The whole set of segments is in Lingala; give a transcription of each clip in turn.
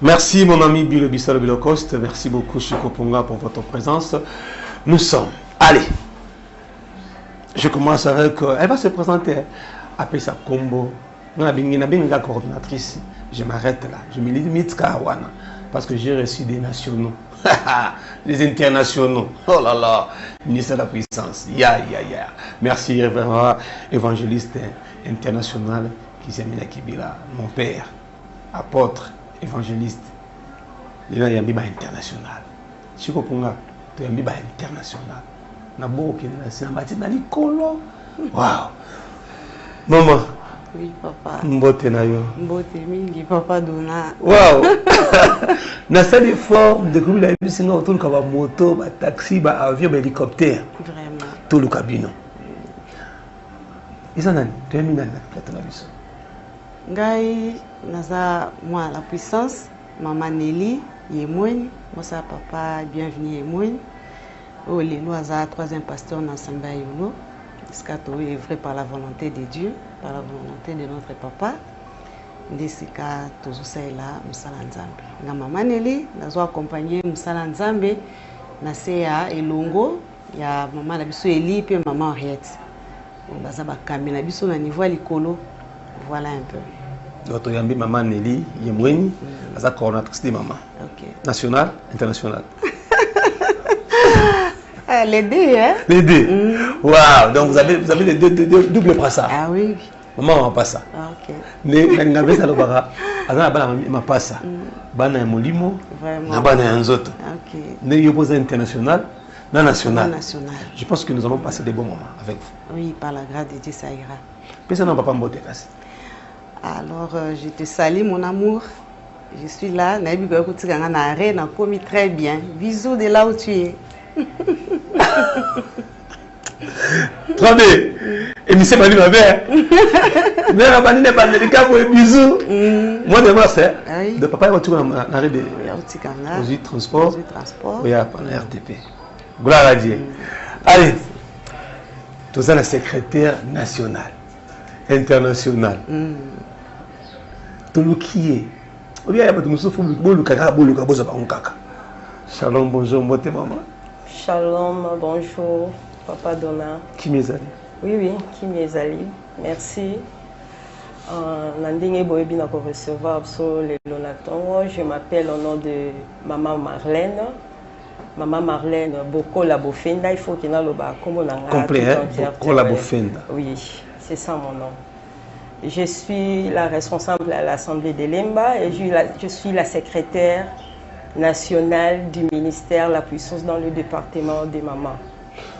Merci mon ami Bilo Bissalo Bilocoste. Merci beaucoup Chico Ponga pour votre présence. Nous sommes. Allez. Je commence avec. Elle va se présenter. Après ça, Combo. On a une coordinatrice. Je m'arrête là. Je me limite Kawana. Parce que j'ai reçu des nationaux. Des internationaux. Oh là là. Ministre de la Puissance. Ya. Merci, révérend évangéliste international Kizamina Kibila, mon père, apôtre, évangéliste. Il y a un biba international. Chico Ponga, tu as un biba international. Nabo qui est là, c'est un Nicolo. Waouh. Maman. Oui, papa. Mbote na yo. Mbote mingi, papa Dona. Waouh. Na salle de forme de comme la bus nga autour ka ba moto, ba taxi, ba avion, ba hélicoptère. Vraiment. Tout le cabine. Ils en ont terminé la plateau na biso. Ngai naza moi la puissance, maman Nelly Yemweni, moi ça papa bienvenue Yemweni. Oh les nous aza troisième pasteur dans Samba Yolo. Scato est vrai par la volonté de Dieu, par la volonté de notre papa. Ndesika toujours ça là musala nzambe. Na maman Nelly nazo accompagner musala nzambe na CA Elongo ya maman la biso Eli pe maman Henriette. On baza ba kamela biso na niveau à likolo. Voilà un peu. Notre yambi maman Nelly Yemweni, la coordinatrice de maman. Okay. National, international. Les deux, hein? Les deux. Waouh, donc vous avez les deux double brassard. Ah oui. Maman va pas ça. Ah, ok. Mais n'avez ça le bara. Azana bana ma passa. Bana molimo. Vraiment. Na bana nzoto. Ok. Ne yoboza international, na national. National. Je pense que nous avons passé des bons moments avec vous. Oui, par la grâce de Dieu, ça ira. Mais ça n'a pas mbote casse. Alors, je te salue, mon amour. Je suis là. Naïbi Goyakouti Gangana Arène, a commis très bien. Bisous de là où tu es. Très bien. Et M. Mani ma mère. Mère Mani n'est pas délicat pour les bisous. Moi de mars, de papa est retourné en arrêt de transport. Oui, à la RTP. Gloire à Dieu. Allez. Tout ça, le secrétaire national, international. Tout le qui est. Shalom, bonjour, moi maman. Shalom, bonjour, Papa Dona. Qui m'est allé? Oui, qui m'est allé. Merci. Nandingue Boebi pour recevoir le Lonaton. Je m'appelle au nom de Maman Marlène. Maman Marlène, Boko la Bofenda. Il faut qu'il y ait un complet, hein? Boko la Bofenda. Oui, c'est ça mon nom. Je suis la responsable à l'Assemblée de Lemba et je suis la secrétaire nationale du ministère de la Puissance dans le département des mamans.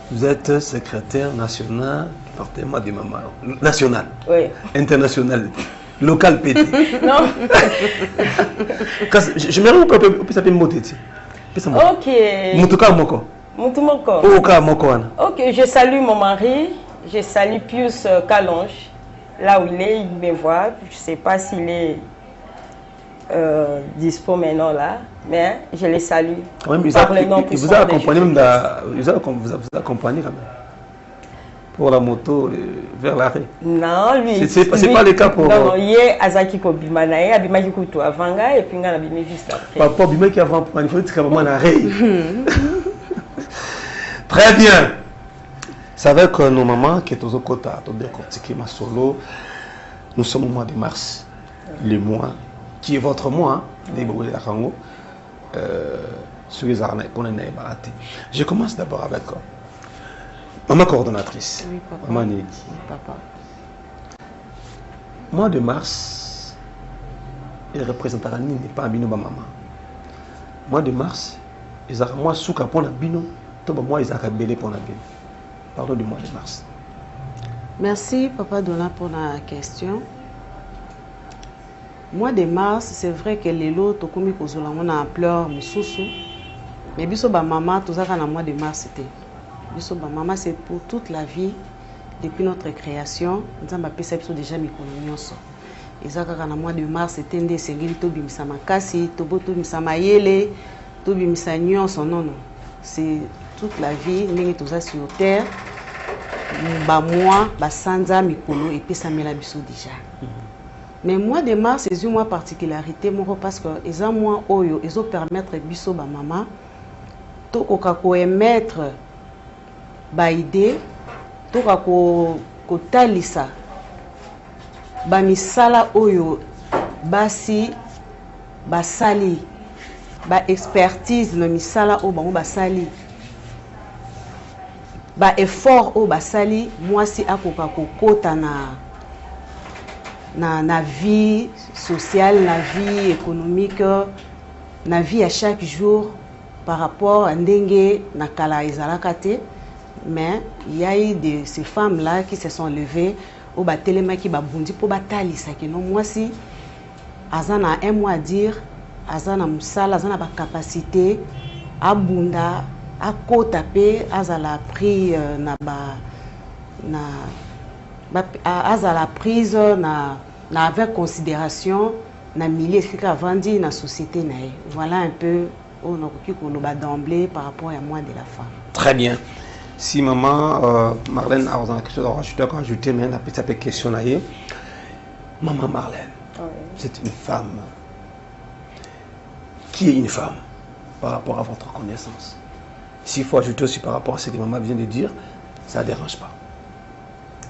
Vous êtes secrétaire national du département des mamans. National. Oui. International. Local PT. Non. Je me rends compte que ça peut me motiver. Ok. Mutuka Moko. Mutumoko. Oka Moko. Ok, je salue mon mari. Je salue Pius Kalonge. Là où il est, il me voit. Je ne sais pas s'il est dispo maintenant là, mais je les salue. Quand même, il vous a accompagné même vous a accompagné quand même pour la moto vers l'arrêt. Non, lui. C'est pas le cas pour. Non, il est Azaki Kobimanae, Abimaki Koutou Avanga et puis on a Abimé juste après. Papa Abimé qui avant pour il faut être vraiment l'arrêt. Très bien. C'est avec nos mamans qui est aux côtés de décortiquer ma solo. Nous sommes au mois de mars, le mois qui est votre mois, sur les arnaques qu'on a baraté. Je commence d'abord avec maman coordonnatrice. Oui, papa. Maman Nelly. Oui, papa. Mois de mars, il représentera ni pas bino ba maman. Mois de mars, ils ont moi souka pour la bino, tout moi ils ont belé pour la bino. Pardon du mois de mars. Merci, Papa Dona, pour la question. Mois de mars, c'est vrai que les lots, comme on a ampleur, mais biso ba maman, tout ça dans le mois de mars, c'était. Biso ba maman, c'est pour toute la vie, depuis notre création. Nous avons déjà mis coloniaux. Et ça, dans le mois de mars, c'était des sengeli, tobi misama kasi, toboto misama yele, tobi misanyo, son non. C'est toute la vie, nous tout ça sur terre. Ba moi ba sanza mikolo et puis ça me la biso déjà. Mais mois de mars, c'est une particularité parce que les mois oyo, ils ont permettre biso ba maman to ko émettre ba idée to ko talisa ba misala oyo basi basali ba expertise na misala o bango basali ba effort o basali mwasi akoka kokota na vie sociale, na vie économique, na vie à chaque jour par rapport à ndenge na kala ezalaka te. Mais il y a eu de ces femmes là qui se sont levées au batelema qui babundi pour batalisa que non mwasi azana un mot à dire, azana musala, azana ba capacité abunda akota pe azala pris azala prise avec considération na milieu esika avandi na société na. Voilà un peu on a d'emblée par rapport à moi de la femme. Très bien. Si maman Marlène a quelque chose à rajouter, mais on a peut question là. Maman Marlène, c'est une femme. Qui est une femme par rapport à votre connaissance? S'il faut ajouter aussi par rapport à ce que maman vient de dire, ça ne dérange pas.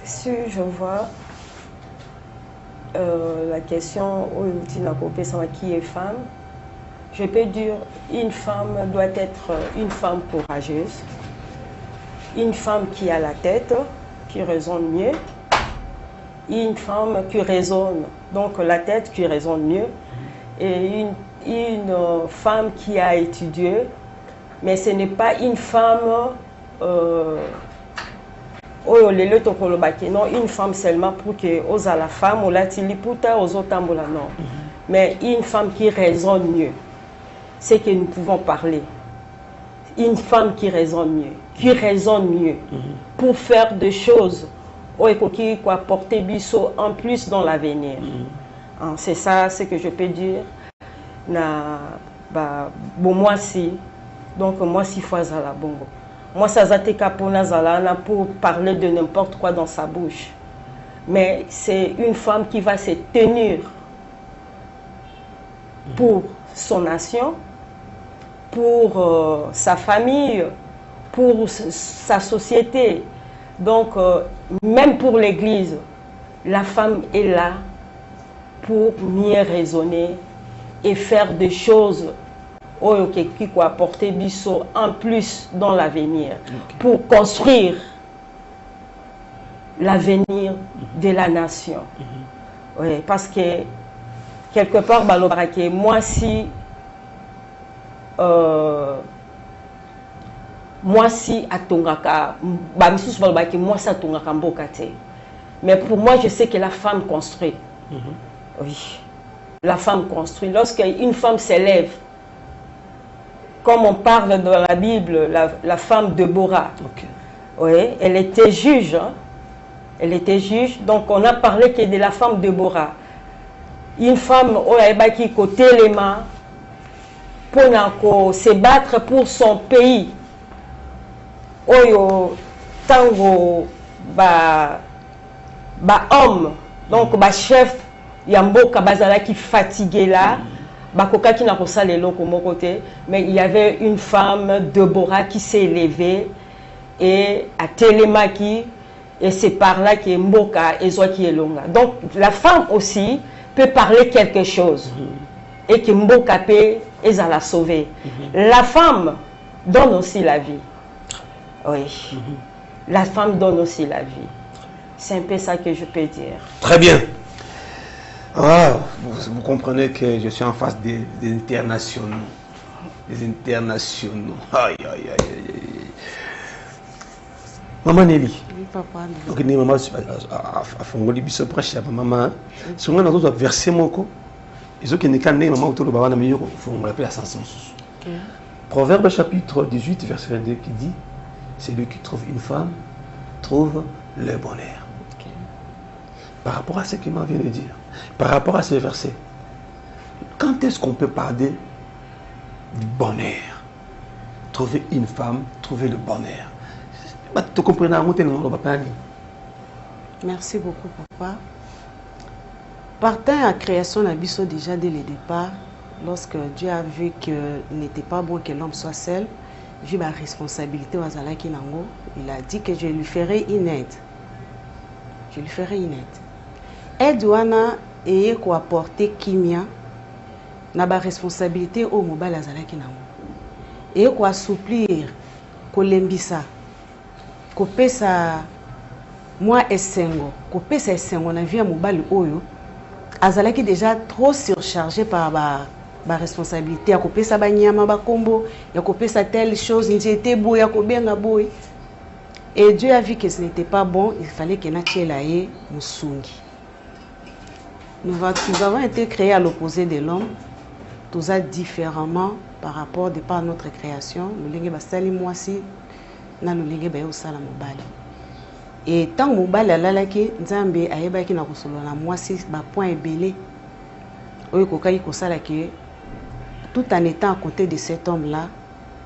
Si je vois la question qui est femme, je peux dire une femme doit être une femme courageuse, une femme qui a la tête, qui raisonne mieux, une femme qui raisonne, donc la tête qui raisonne mieux, et une femme qui a étudié, mais ce n'est pas une femme non, une femme seulement pour que aux à la femme ou la tiliputa aux autres non, mais une femme qui raisonne mieux, c'est que nous pouvons parler. Une femme qui raisonne mieux, pour faire des choses qui peut apporter biso en plus dans l'avenir. C'est ça ce que je peux dire. Bon, moi si, donc moi si fois à la bongo. Moi, ça pour parler de n'importe quoi dans sa bouche. Mais c'est une femme qui va se tenir pour son nation, pour sa famille, pour sa société. Donc, même pour l'Église, la femme est là pour mieux raisonner et faire des choses qui peut apporter biso en plus dans l'avenir, pour construire l'avenir de la nation. Oui, parce que quelque part, moi si atongaka, moi si atongaka mbokate. Mais pour moi, je sais que la femme construit. Oui, la femme construit. Lorsqu'une femme s'élève, comme on parle dans la Bible, la femme de Déborah, oui, elle était juge. Hein? Elle était juge. Donc on a parlé que de la femme de Déborah. Une femme qui côté les mains pour se battre pour son pays. Oyo tango homme, donc chef yamboka bazala qui fatigué là. Mais il y avait une femme, Déborah, qui s'est élevée et à Télémaki, et c'est par là que Mboka et Zoaki est longa. Donc la femme aussi peut parler quelque chose et que Mboka peut et ça la sauver. La femme donne aussi la vie. Oui. La femme donne aussi la vie. C'est un peu ça que je peux dire. Très bien. Ah, vous comprenez que je suis en face des internationaux. Des internationaux. Aïe, aïe, aïe, aïe. Maman Nelly. Oui, papa. Donc, maman, à Fongoli, biso prêche à maman. Si on a d'autres versets, moko, ils ont qu'une canne, maman, autour de Baba, il faut l'appeler à sens. Proverbe chapitre 18, verset 22, qui dit: celui qui trouve une femme trouve le bonheur. Par rapport à ce qu'il m'a vient de dire, par rapport à ce verset, quand est-ce qu'on peut parler du bonheur? Trouver une femme, trouver le bonheur. Tu comprends? Merci beaucoup, papa. Partant à la création d'Abisso déjà dès le départ, lorsque Dieu a vu qu'il n'était pas bon que l'homme soit seul, vu ma responsabilité au Azalaki Nango, il a dit que je lui ferai une aide. Je lui ferai une aide. Aide wana eye ko apporter kimia na ba responsabilité au mobile Azalaki Nango. Eye ko assouplir, ko lembisa, ko pesa moi esengo, ko pesa esengo na vie mobile oyo. Azalaki déjà trop surchargé par ma responsabilité. Ya kopesa ba nyama ba kombo, ya kopesa telle chose, n'était beau, ya kobenga boy. Et Dieu a vu que ce n'était pas bon, il fallait que Natchelaye Musungi. Nous avons été créés à l'opposé de l'homme, tous différemment par rapport à notre création. Nous l'avons basali mwasi, na nous l'avons bayo sala mobali. Et tant mobali alalaki nzambe ayebaki na kosolo na mwasi ba point belé. Oyo kokaki kosala ke tout en étant à côté de cet homme-là,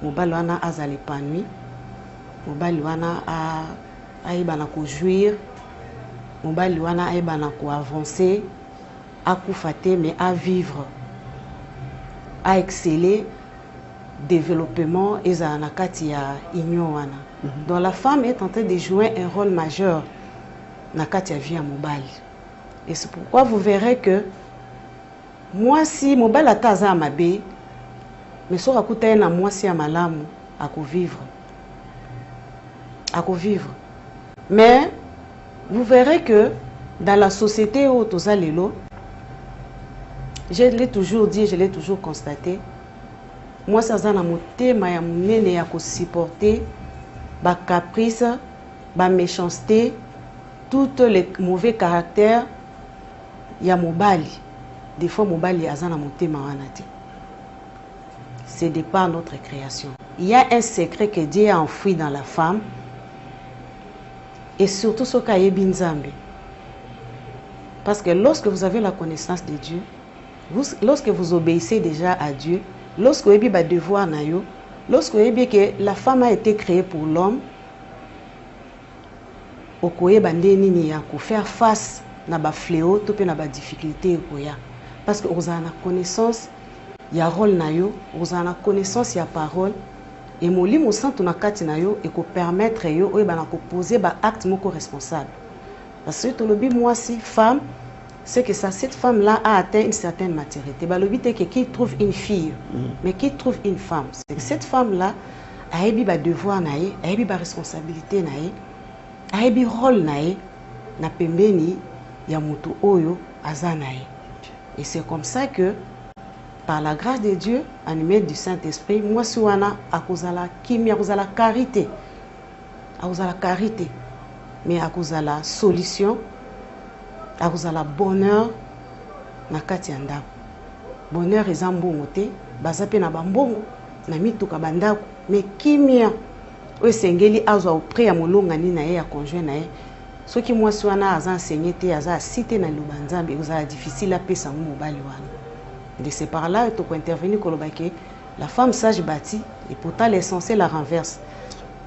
mobali wana azali épanoui. Mobali wana aibana ko jouir, mobali wana aibana ko avancer, à koufater mais à vivre, à exceller, développement et zanakati ya union wana. Donc la femme est en train de jouer un rôle majeur nakati ya vie ya mobali. Et c'est pourquoi vous verrez que moi si mobali ataza amabe, mais so rakuta na moi si ya malamu à vivre. À vivre. Mais vous verrez que dans la société où toza lelo, je l'ai toujours dit, je l'ai toujours constaté, moi ça za na motema ya munene ya ko supporter ba caprice, ba méchanceté, tous les mauvais caractères ya mobali. Des fois mobali aza na motema wana te. C'est de par notre création. Il y a un secret que Dieu a enfoui dans la femme. Et surtout ce qu'a yebi nzambe. Parce que lorsque vous avez la connaissance de Dieu, lorsque vous obéissez déjà à Dieu, lorsque vous avez un devoir na yo, lorsque vous avez que la femme a été créée pour l'homme, okoye bandeni ni ya ko faire face na ba fléau to pe na ba difficulté okoya. Parce que vous avez la connaissance, il y a rôle na yo, vous avez la connaissance, il y a parole. Et molimo santo na kati na yo et ko permettre yo oye bana ko poser ba acte moko responsable. Parce que to lobi moi si femme, c'est que ça cette femme là a atteint une certaine maturité. Ba lobi te que qui trouve une fille, mais qui trouve une femme. C'est que cette femme là a ebi ba devoir na ye, a ebi ba responsabilité na ye, a ebi rôle na ye na pembeni ya mutu oyo azana ye. Et c'est comme ça que par la grâce de Dieu, animé du Saint-Esprit, moi si wana akozala kimia, akozala carité, mais akozala solution, akozala bonheur na kati ya ndako. Bonheur eza mbongo te, baza pe na bambongo na mituka bandako, mais kimia oyo sengeli azwa auprès ya molongani na ye ya conjoint na ye. Soki moi si wana aza enseigné te, aza cité na liloba nzambe, ekozala difficile apesa ngo mobali wana. De c'est par là que tu peux intervenir que la femme sage bâtie et pourtant l'essentiel la renverse.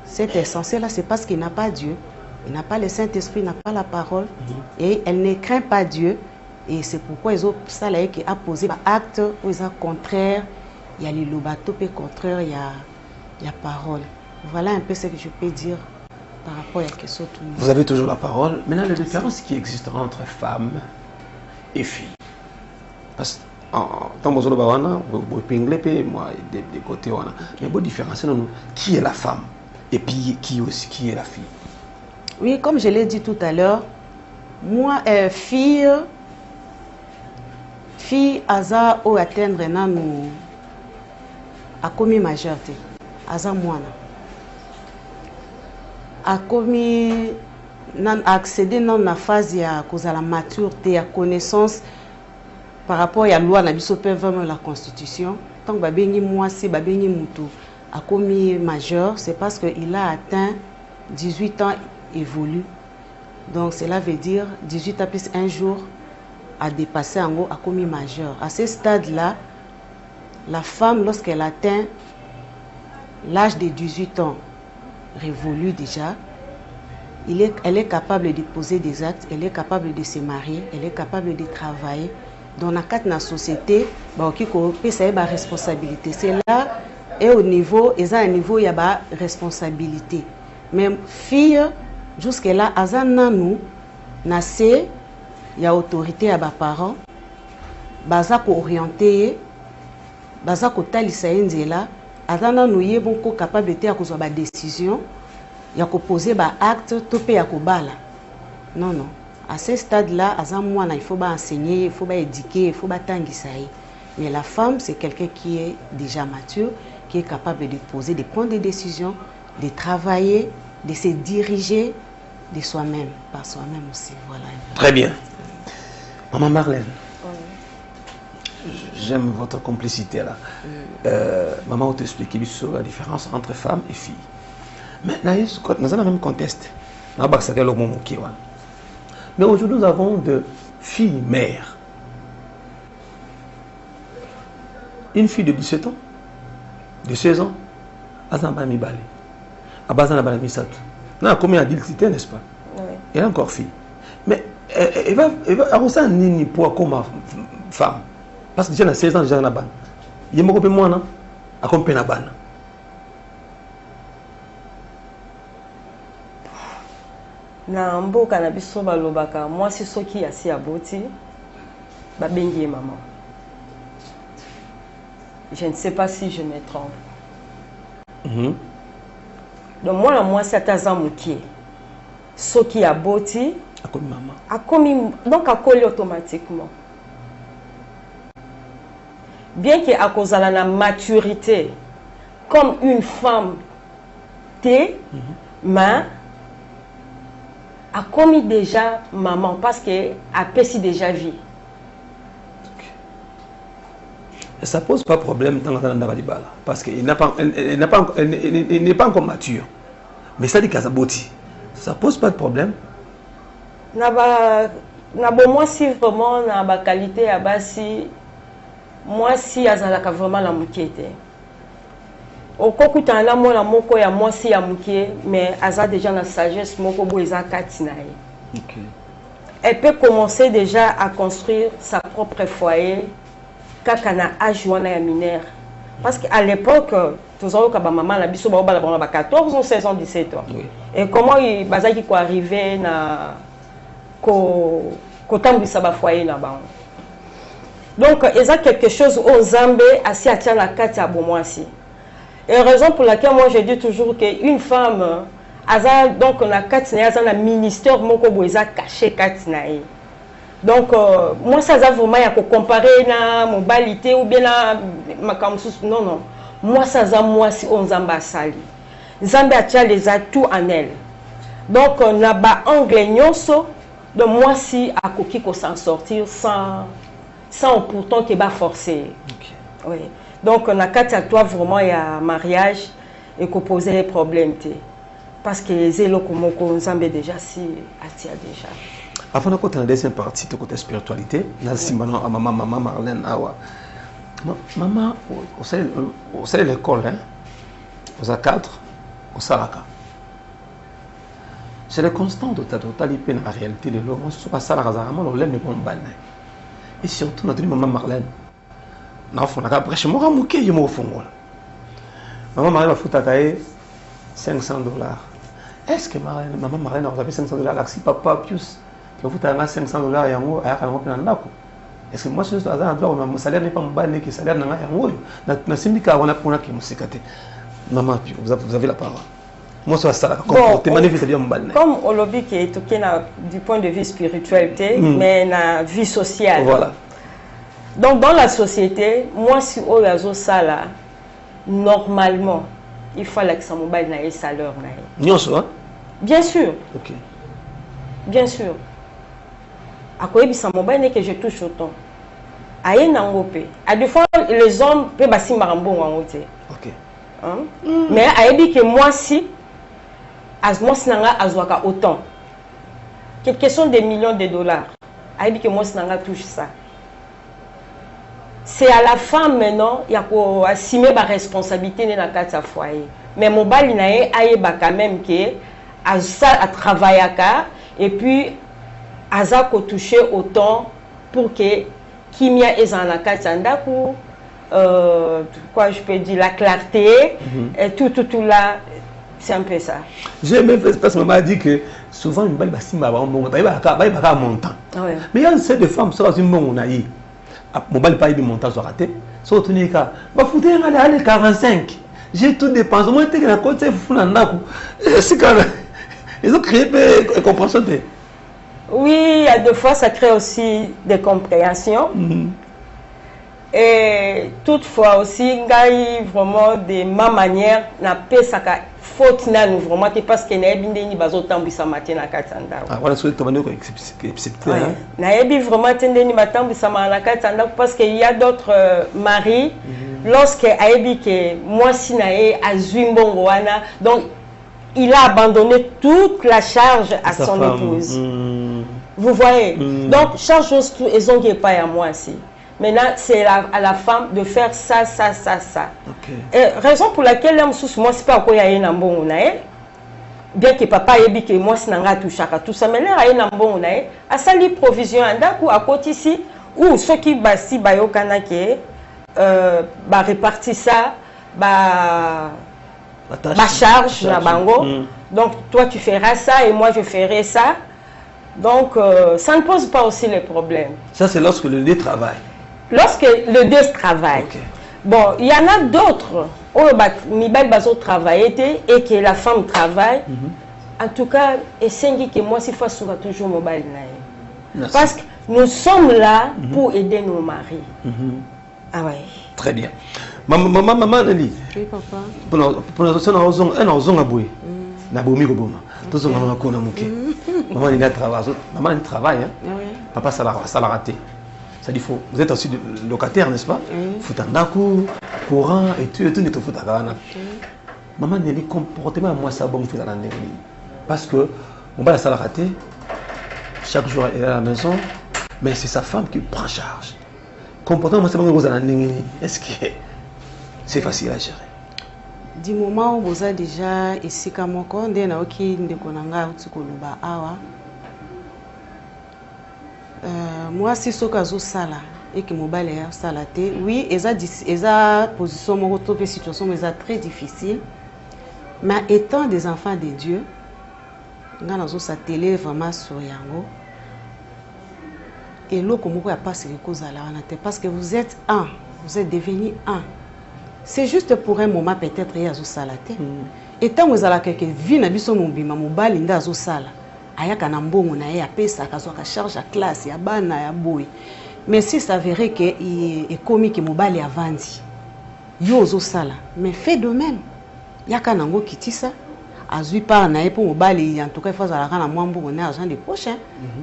Cet essentiel là c'est parce qu'il n'a pas Dieu, il n'a pas le Saint-Esprit, il n'a pas la parole et elle ne craint pas Dieu et c'est pourquoi ils ont ça là qui a posé un acte où ils ont contraire, il y a les lobato et contraire, il y a parole. Voilà un peu ce que je peux dire par rapport à la question. Vous avez toujours la parole. Maintenant, la différence qui existe entre femmes et filles. Parce que tant que vous avez moi des côtés, mais bonne différence, qui est la femme et puis qui est la fille. Oui, comme je l'ai dit tout à l'heure, moi, fille, aza ou atteindre nous a commis majorité, aza moana, a commis accéder dans la phase ya cause à la maturité, à connaissance. Par rapport à la loi, vraiment la constitution, tant que babengi moi si babengi mutu a commis majeur, c'est parce qu'il a atteint 18 ans évolue. Donc cela veut dire 18 ans plus un jour a dépassé en gros a commis majeur. À ce stade-là, la femme lorsqu'elle atteint l'âge de 18 ans révolu déjà, elle est capable de poser des actes, elle est capable de se marier, elle est capable de travailler. Dans la société, ça a une responsabilité. C'est là, et au niveau, il y a une responsabilité. Même fille, jusqu'à là, il y a autorité à mes parents, baza ko orienté, baza ko talisa nzela, azana nous y bon capable de faire des décisions, il y a poser des actes, tout peut y bala. Non non, à ce stade-là, il faut enseigner, il faut éduquer, il faut tangisaï. Mais la femme, c'est quelqu'un qui est déjà mature, qui est capable de poser, de prendre des décisions, de travailler, de se diriger de soi-même, par soi-même aussi. Voilà. Très bien. Maman Marlène, j'aime votre complicité là. Maman, on t'explique la différence entre femme et fille. Mais là, nous avons le même contexte. Mais aujourd'hui, nous avons de filles mères. Une fille de 17 ans, de 16 ans, elle a mis balai. Elle a mis ça. Elle a combien d'adultes, n'est-ce pas? Oui. Elle est encore fille. Mais elle va avoir un poids comme femme. Parce que déjà, à 16 ans, déjà, elle a ban. Il y a un peu moins, elle a un ban. Na mboka na biso balobaka mwasi soki asi aboti babengi ye maman. Je ne sais pas si je me trompe. Donc moi la mwasi ataza mukie soki aboti akomi maman. Akomi donc akoli automatiquement. Bien que akozala na maturité comme une femme mais a commis déjà maman parce qu'elle a perçu déjà vie. Ça pose pas problème dans la Balibala parce qu'elle n'est pas encore mature. Mais ça dit qu'elle abouti. Ça pose pas de problème. Moi si vraiment na ba qualité à basi moi si azalaka vraiment la moquette. Au kokuta na mona moko ya mwasi ya mukie mais aza déjà la sagesse moko bo eza katinaye. OK. Elle peut commencer déjà à construire sa propre foyer kaka na âge wana ya mineur. Parce qu'à l'époque tozalo ka ba maman na biso ba 14 ans, 16 ans, 17 ans. Oui. Et comment il bazaki ko arriver na ko tambisa ba foyer na ba. Donc il y a quelque chose au Zambé asi atia la kati ya bomwasi. Et raison pour laquelle moi je dis toujours qu'une femme, donc on a un ministère qui est caché. Donc moi ça a vraiment à comparer na mobilité ou bien ma non non. Moi ça a moi si on Zamba sali. Zamba a les atouts en elle. Donc on a ba anglais nyonso de moi si à coquille qu'on s'en sortir sans pourtant qu'il va forcer. Okay. Oui. Donc, on a qu'à toi vraiment il y a mariage et qu'on pose les problèmes. Parce que les élèves comme on s'en déjà si attire déjà. Avant de continuer la deuxième partie de côté spiritualité, maman Marlène Awa. Maman, vous savez l'école, hein? Vous avez 4, au Salaka. C'est le constant de ta totalité en réalité de l'homme. Ce n'est pas ça la raison, on l'aime pas bon. Et surtout notre maman Marlène. Non, on a après chez moi mouké je me fond. Maman Marlène va foutre 500 $. Est-ce que maman Marlène a fait 500 $? Si papa Pius va foutre 500 $ et en haut à la est-ce que moi je suis à endroit où mon salaire n'est pas mon bas que salaire n'a rien en haut na syndicat on a pour qui musikate. Maman Pius vous avez la parole. Moi ça ça comporter manifester bien mon bas. Comme Olobi qui est toqué du point de vue spiritualité mais na vie sociale. Voilà. Donc dans la société, moi si au réseau ça là, normalement, il faut que ça mobile na salaire na. Bien sûr. OK. Bien sûr. À quoi ça mobile que je touche autant. Aïe na ngopé. À des fois les hommes peuvent basi marambo en hauteur. OK. Hein? Mais aïe dit que moi si nanga azwaka autant. Quelque question des millions de $. Aïe dit que moi si nanga touche ça. C'est à la femme maintenant, il y a pour assumer ma responsabilité dans le foyer. Mais mon bal il a quand même que à travailler et puis aza ko toucher autant pour que kimia ezanaka tsandaku quoi je peux dire la clarté et tout là c'est un peu ça. J'ai même fait parce que maman a dit que souvent une balle basimba ba montant. Mais il y a une série de femmes sur une bon on a eu mon balle pas eu montant sur raté. Sur tenir cas ba fouter aller 45. J'ai tout dépensé. Moi t'es na côté fou na ndako. C'est quand ils ont créé une compréhension. Oui, il y a des fois ça crée aussi des compréhensions. Et toutefois aussi, vraiment de ma manière, n'a pas ça faute na nous vraiment parce que na ebinde ni bazo tambisa matin na katanda. Ah voilà ce que tu vas nous accepter. Na ebi vraiment tende ni matambisa na katanda parce qu'il y a d'autres maris lorsque aebi que moi si na e azui mbongo wana donc il a abandonné toute la charge à son épouse. Vous voyez? Donc chaque chose ils ont qui est pas à moi aussi. Maintenant, c'est à la femme de faire ça. Okay. Et raison pour laquelle moi, c'est pas quoi il y a un bon bien que papa ait dit que moi, c'est un tout chaka tout ça, mais là, il y a un bon à ça, les provisions, à côté ici, ou ceux qui basi, au Kanake, répartir ça, ma charge, la bango. Donc, toi, tu feras ça et moi, je ferai ça. Donc, ça ne pose pas aussi les problèmes. Ça, c'est lorsque le deux travaille. Lorsque le deux travaille. Okay. Bon, il y en a d'autres où travailler et que la femme travaille. En tout cas, et c'est que moi, si fois sera toujours mobile. Parce que nous sommes là pour aider nos maris. Ah ouais. Très bien. Maman, Nelly. Oui, papa. Pour la personne, on a aboué. Nabomi Goboma. Tous on a connu maman, il travaille. Maman, travaille. Papa, ça l'a raté. Ça dit faut. Vous êtes aussi locataire, n'est-ce pas? Foutandaku, courant et tout n'est tout foutagana. Maman, Nelly, comportement moi ça bon fait dans la Nelly. Parce que mon père ça l'a raté. Chaque jour elle est à la maison, mais c'est sa femme qui prend charge. Comportement moi ça bon dans la Nelly. Est-ce que c'est facile à gérer? Du moment où vous avez déjà ici comme on dit na oki ndekonanga utikoluba awa. Moi si sokazo sala et que mobile est salaté, oui, eza position mon topé situation mais très difficile. Mais étant des enfants de Dieu, nga nazo sa télé vraiment sur yango. Et l'eau comme vous a passé les causes à la parce que vous êtes un, vous êtes devenu un. C'est juste pour un moment peut-être il y a zo salaté. Et tant vous avez quelqu'un vie na biso mobima mobile nda zo sala. Ayaka na mbongo na ye apesa kazwaka charge à classe ya bana ya boy. Mais si ça verrait que est commis que mobile ya vandi. Yo zo sala, mais fait de même. Yaka nango kitisa azui par na ye pour mobile en tout cas faut za na mwambo na argent de poche.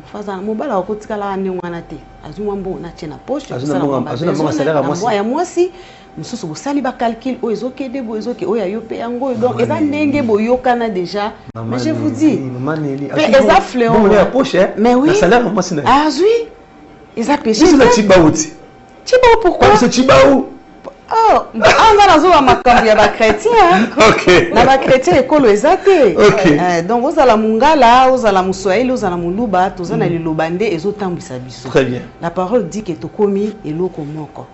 Faut za mobile akotika la ndi ngwana te. Azui mwambo na tena poche. Azui na salaire à moi. Ya moi si mususu bosali ba calcul o ezokede bo ezoke o ya yo pe yango donc eza ndenge boyokana déjà mais je vous dis eza fléau mais oui ah oui eza péché c'est Chibaouti Chibaou pourquoi c'est Chibaou oh anga nazo ba makambo ya ba chrétien OK na ba chrétien ekolo ezate donc ozala mungala ozala muswahili ozala muluba tozana liloba nde ezotambisa biso très bien la parole dit que tokomi eloko moko.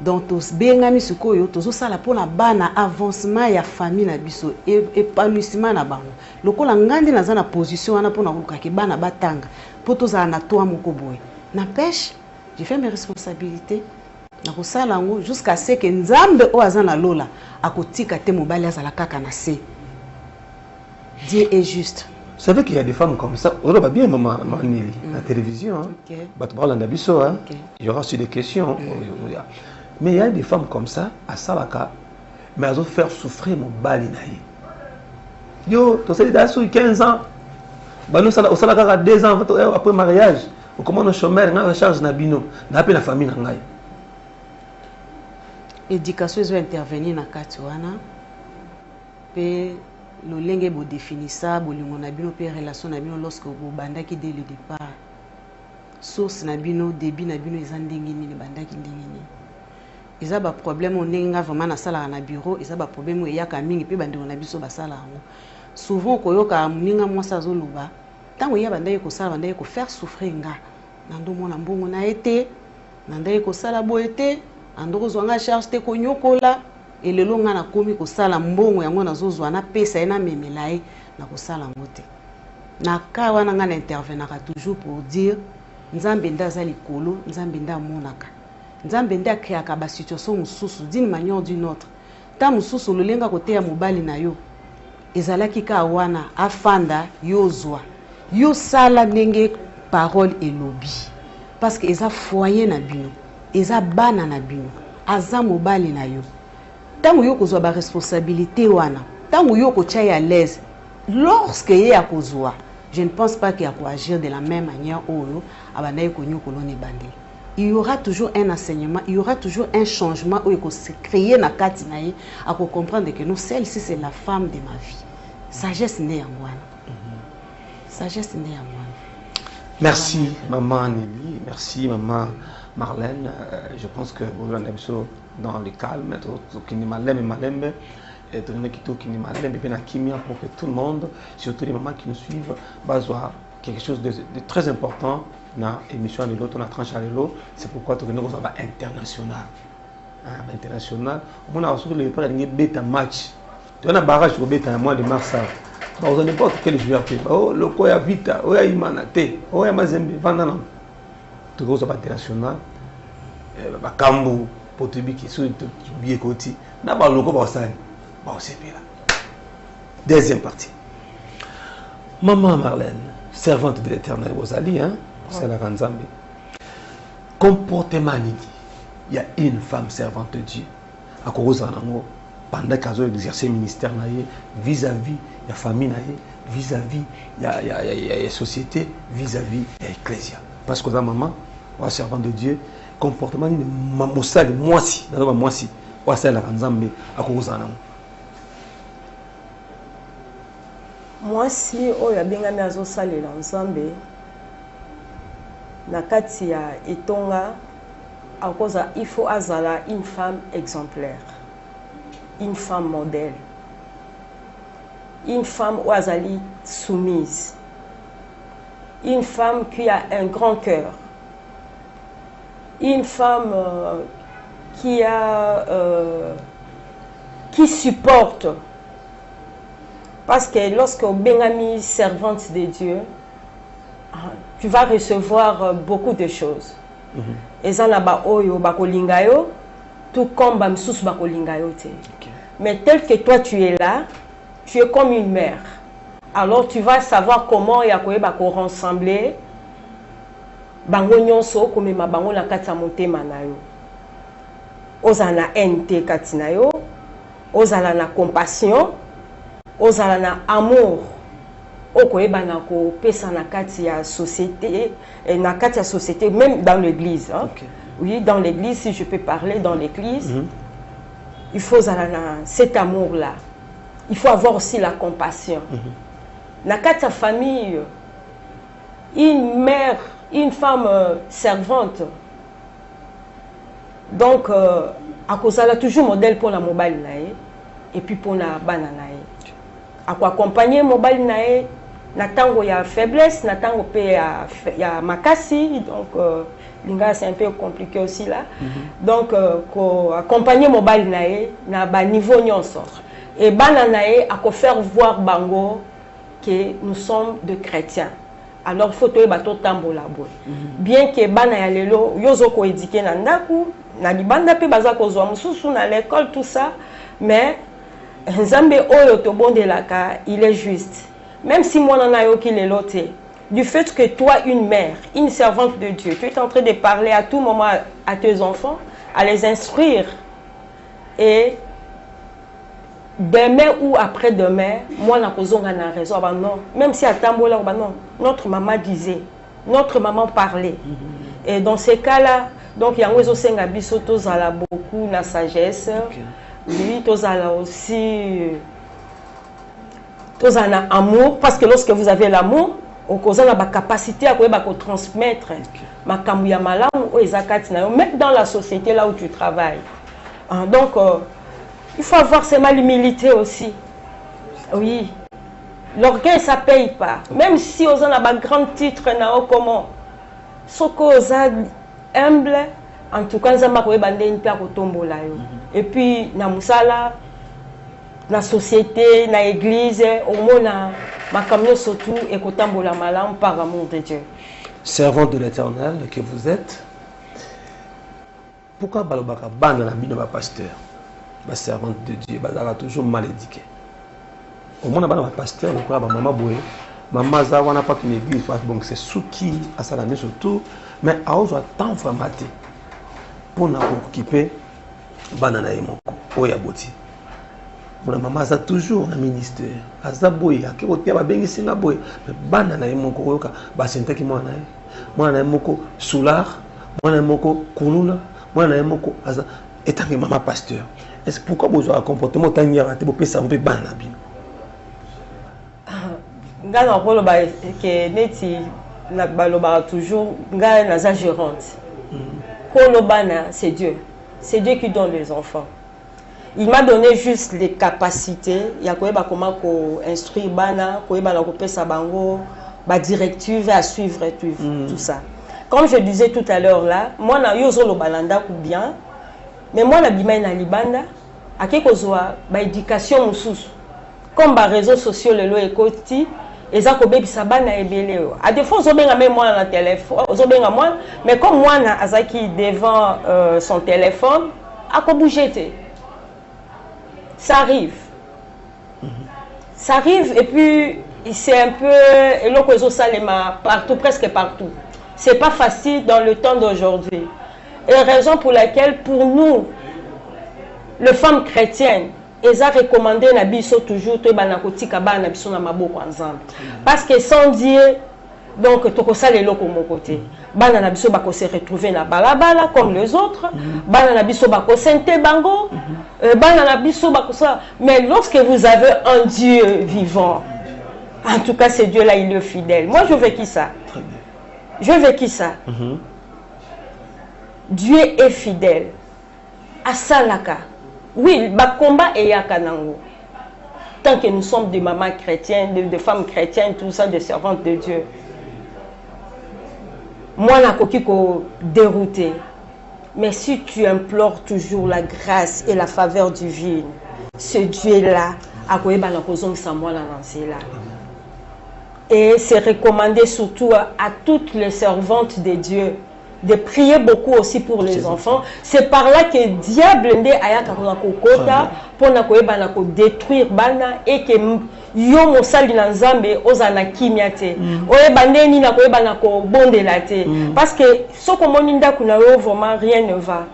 Donc tous bengami sikoyo tozo sala pona bana avancement ya famille na biso épanouissement na bango lokola ngandi naza na position wana pona koluka ke bana batanga po toza na toi moko boye n'empêche j'ai fait mes responsabilités na ko sala ngo jusqu'à ce que nzambe o azana lola akotika te mobali azala kaka na se. Dieu est juste. Vous savez qu'il y a des femmes comme ça. On va bien, maman Nelly, la télévision. Il y aura aussi des questions. Mais il y a des femmes comme ça, à Salaka, mais elles vont faire souffrir mon balinaï. Yo, tu sais, il 15 ans. Au Salaka, 2 ans après le mariage. On commande un chômeur, on charge Nabino, on appelle la famille. L'éducation doit intervenir dans le Katuana. Le lenge bo définit ça, bolingo na bino pe relation na bino lorsque bo bandaki dès le départ. Source na bino, débit na bino ezandingi ni bandaki ndingini. Eza ba problème on nenga vraiment na sala na bureau, eza ba problème o yaka mingi pe bandeko na biso ba sala ngo. souvent koyoka muninga mwasa zoluba tango ya bandaye ko sala bandaye ko faire souffrir nga nando mona mbongo na été nandaye ko sala boete andoko zwanga charge te ko nyokola elelo nga na komi ko sala mbongo yango nazozwa na pesa ena memelaye na ko sala ngote na ka wana nga na intervenaka toujours pour dire nzambe ndaza likolo nzambe nda monaka nzambe nda créaka ba situation mususu d'une manière d'une autre ta mususu lolenga kote ya mobali na yo ezalaki ka wana afanda yozwa yo sala ndenge parole elobi parce que eza foyer na bino eza bana na bino aza mobali na yo tango yo kozwa ba responsabilité wana tango yo ko tia à l'aise lorsque ye a kozwa je ne pense pas qu'il y a quoi agir de la même manière oyo abanaye ko nyokolo ne bandeli. Il y aura toujours un enseignement, il y aura toujours un changement où il faut se créer na kati na ye à comprendre que nous celle-ci c'est la femme de ma vie. Sagesse né en moi. Sagesse né en moi. Merci maman Nelly, merci maman Marlène. Je pense que vous en avez dans le calme, qui n'est malem et qui n'est malem et bien kimia pour que tout le monde, surtout les mamans qui nous suivent, basoient quelque chose de très important dans l'émission de l'autre, on a tranché à l'eau. C'est pourquoi tout le monde va international. International. On a aussi le pas de bêta match. Tu as un barrage au bêta un mois de mars. Dans n'importe quel joueur. Oh, le Koya Vita, oh, Imanate, oh, Mazembe, Vandana. Tout le monde va international. Bakambu, Potubi qui sont bien côté. N'a pas le logo pour ça. Bon, c'est bien là. Deuxième partie. Maman Marlène, servante de l'Éternel, Rosalie, hein, c'est la Ranzambe. Comportement il y a une femme servante de Dieu. À cause pendant qu'elle a exercé le ministère vis-à-vis de la famille, vis-à-vis de la société, vis-à-vis de l'Ecclésia. Parce que la maman, la servante de Dieu, comportement moi si, c'est la Ranzambe à cause moi si oyo abengami azosalela nzambe na kati ya etonga akoza il faut azala une femme exemplaire, une femme modèle, une femme ou azali soumise, une femme qui a un grand cœur, une femme qui supporte. Parce que lorsque Bengami servante de Dieu, tu vas recevoir beaucoup de choses. Et ça n'a pas oyo bakolingayo, tout comme bamsus bakolingayo te. Mais tel que toi tu es là, tu es comme une mère. Alors tu vas savoir comment yakoye bako rassembler bango nyonso komema bango na kati ya motema na yo. Ozana ente kati na yo, ozala na compassion. Ozala na amour okoyeba na ko pesa na kati ya société même dans l'église hein? Okay. Oui, dans l'église, si je peux parler dans l'église, il faut cet amour là. Il faut avoir aussi la compassion. Na kati ya famille, une mère, une femme servante. Donc akozala toujours modèle pour la mobile nae et puis pour la bana nae. Accompagner mobile nae na tango ya faiblesse na tango pe ya makasi donc linga c'est un peu compliqué aussi là donc accompagner mobile nae na ba niveau nyonso et bana nae à faire voir bango que nous sommes de chrétiens. Alors faut to ba to tambola boy bien que bana ya lelo yozo ko éduquer na ndaku na libanda pe baza ko zwa mususu na l'école tout ça mais Nzambe oyo to bondelaka, il est juste. Même si moi n'en ai aucun loté, du fait que toi, une mère, une servante de Dieu, tu es en train de parler à tout moment à tes enfants, à les instruire. Et demain ou après-demain, moi, n'a raison. Bah non. Même si à Tambola, bah non. Notre maman disait, notre maman parlait. Et dans ces cas-là, donc il y a beaucoup de sagesse. Oui, tous aussi amour, parce que lorsque vous avez l'amour, vous avez la capacité à transmettre même dans la société là où tu travailles. Donc, il faut avoir cette humilité aussi. Oui, L'orgueil, ça ne paye pas. Même si on a un grand titre, comment ce qu'on a humble, en tout cas, on a et puis, dans la société, dans l'église, au moins, ma surtout, et par amour de Dieu. Servante de l'Éternel que vous êtes, pourquoi balobaka bana na bino ba pasteur, ba servante de Dieu, ba toujours mal éduqué. Au moins bana ba pasteur, le quoi ba maman boye, maman za wana pas une église, donc c'est souki à salamé surtout, mais a ozo temps formaté pour na occuper bana na yemoko oya boti. Mon maman za toujours na ministère, aza boye akekotia ba bengi singa boye, mais bana na yemoko oyoka ba sentaki mwana na yemoko soulard, mwana na yemoko kunula. Moi, je suis étant maman pasteur. Est-ce pourquoi vous avez un comportement tant que vous pouvez savoir que vous avez toujours gérante. C'est Dieu. C'est Dieu qui donne les enfants. Il m'a donné juste les capacités. Il y a comment instruire bana, directive à suivre tout ça. Comme je disais tout à l'heure là, moi na yozo lo balanda ou bien, mais moi na bima na libanda, akeko zoa ba éducation mususu. Comme ba réseaux sociaux le lo ekoti, eza ko bebisa bana ebele. À des fois zo benga même moi na téléphone, zo benga moi, mais comme moi na azaki devant son téléphone, ako bouger té. Ça arrive. Ça arrive et puis c'est un peu et l'oko salema partout, presque partout. Ce n'est pas facile dans le temps d'aujourd'hui. Et la raison pour laquelle, pour nous, les femmes chrétiennes, elles ont recommandé Nabiso toujours parce que sans Dieu, donc tout ça les locaux mon côté. Bana Nabiso bako se retrouver na balabala comme les autres. Bana Nabiso bako sente bango. Bana Nabiso bako ça. Mais lorsque vous avez un Dieu vivant, en tout cas, ce Dieu-là, il est fidèle. Moi, je veux qui ça? Je veux qui ça? Dieu est fidèle. Asalaka. Oui, le combat est yakanango. Tant que nous sommes des mamans chrétiennes, des femmes chrétiennes, tout ça, des servantes de Dieu. Moi, la coquille déroutée. Mais si tu implores toujours la grâce et la faveur divine, ce Dieu-là, à quoi la cause ça moi la lancer là. Et c'est recommandé surtout à toutes les servantes de Dieu de prier beaucoup aussi pour les enfants. C'est par là que le diable pour détruire bana et que yo mosali na nzambe ozana kimia te. Oye bandeni na koyeba na ko bondela te. Parce que ce que mon inda kuna vraiment rien ne va.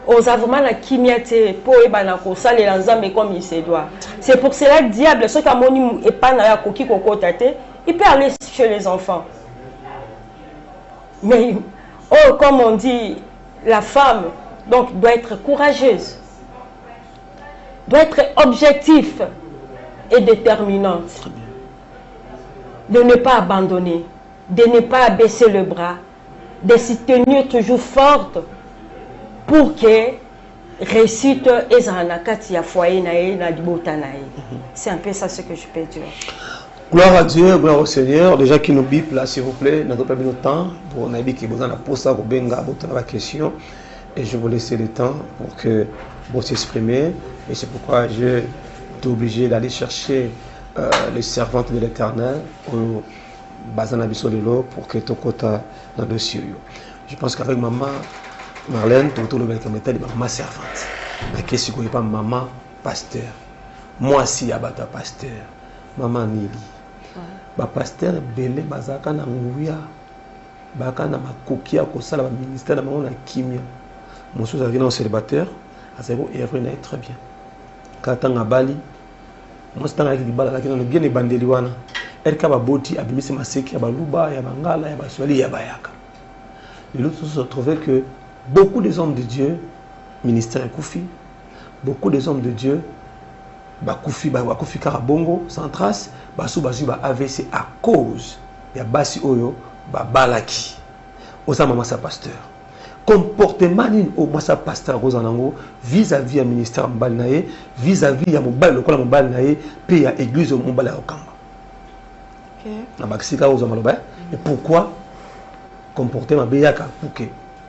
Oza vraiment la kimia te pour yeba na ko salela nzambe comme il se doit. C'est pour cela que le diable ce que moni et pas na koki kokota te. Il peut aller chez les enfants. Mais, oh, comme on dit, la femme donc, doit être courageuse, doit être objective et déterminante. De ne pas abandonner, de ne pas baisser le bras, de se tenir toujours forte pour que réussite et zanakati ya foyer nae na dibota nae. C'est un peu ça ce que je peux dire. Gloire à Dieu, gloire au Seigneur. Les gens qui nous bipent là, s'il vous plaît, n'avons pas notre temps pour Nabi qui besoin de poser la question. Et je vais vous laisser le temps pour que vous s'exprimer. Et c'est pourquoi je suis obligé d'aller chercher les servantes de l'Éternel au Bazanabiso de l'eau pour que tu côté dans le dossier. Je pense qu'avec maman Marlène, tout le monde est maman servante. Mais qu'est-ce que pas maman pasteur? Moi aussi, il y a un pasteur. Maman Nili. Ba pasteur belé bazaka na nguya baka na makokia ko sala ba ministère na mona kimia mosusu avina au célibataire azeko œuvre na très bien katanga bali mostanga ki bala lakini no bien ebandeli wana erika ba boti abimisi maseki ya baluba ya bangala ya baswali ya bayaka. Et l'autre se trouvait que beaucoup des hommes de Dieu ministère Koufi, beaucoup des hommes de Dieu Bakufi Karabongo sans trace, basu basu ba AVC à cause ya basi oyo ba balaki. Osa mama sa pasteur. Comportement ni o masa pasteur ozanango vis-à-vis ya ministère mbali nae, vis-à-vis ya mobali lokola mobali nae, pe ya église mobali ya okamba. Na bakisika aux amaloba. Et pourquoi comporter ma béaka pour que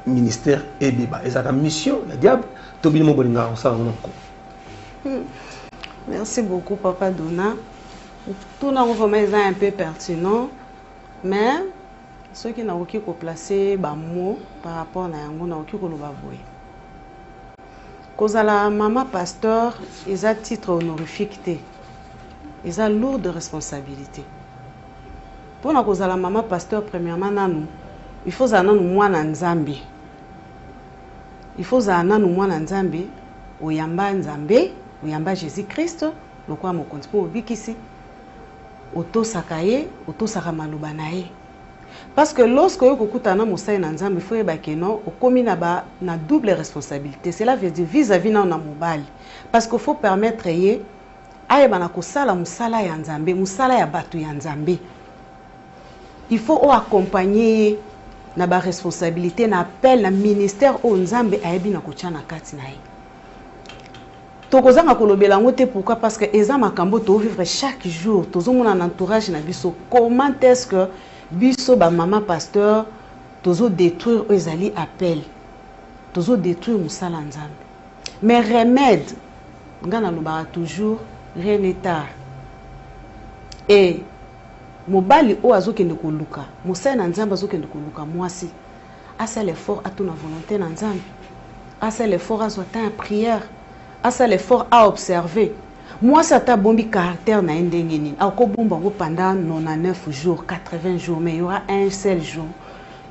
ministère et débat. Et ça la mission, le diable, Tobi mo bolinga on ça on. Merci beaucoup Papa Dona. Tout non vraiment un peu pertinent, mais ceux qui n'ont pas placé des mots par rapport à yango na oki ko loba boye. Kozala maman pasteur, ils ont titre honorifique, ils ont lourde responsabilité. Pour na kozala maman pasteur premièrement nanu, il faut zana nous mwana nzambe. Il faut zana nous mwana nzambe, oyamba nzambe, oyamba Jésus Christ, lokwa mokonzi po bikisi. Auto sakaye, auto sakamaloba nae. Parce que lorsque vous kutana musai na nzambe, il faut que non, okomi na double responsabilité. Cela veut dire vis-à-vis na mobali. Parce qu'il faut permettre ye aye bana kosala musala ya nzambe, musala ya batu ya nzambe. Il faut accompagner na ba responsabilité na appel na ministère au nzambe ayebi na kochana kati na ye. Tokozanga kolobela ngote pourquoi parce que eza makambo to vivre chaque jour tozo mona na entourage na biso comment est-ce que biso ba maman pasteur tozo détruire ezali appel tozo détruire musala nzambe mais remède ngana lobaka toujours rien n'est tard et mobali o azokende koluka musala na nzambe azokende koluka mwasi asa l'effort atuna volonté na nzambe asa l'effort azota en prière asa l'effort à observer. Moi, ça t'a bombi caractère na ndengeni. Ako bomba pendant 99 jours, 80 jours, mais il y aura un seul jour,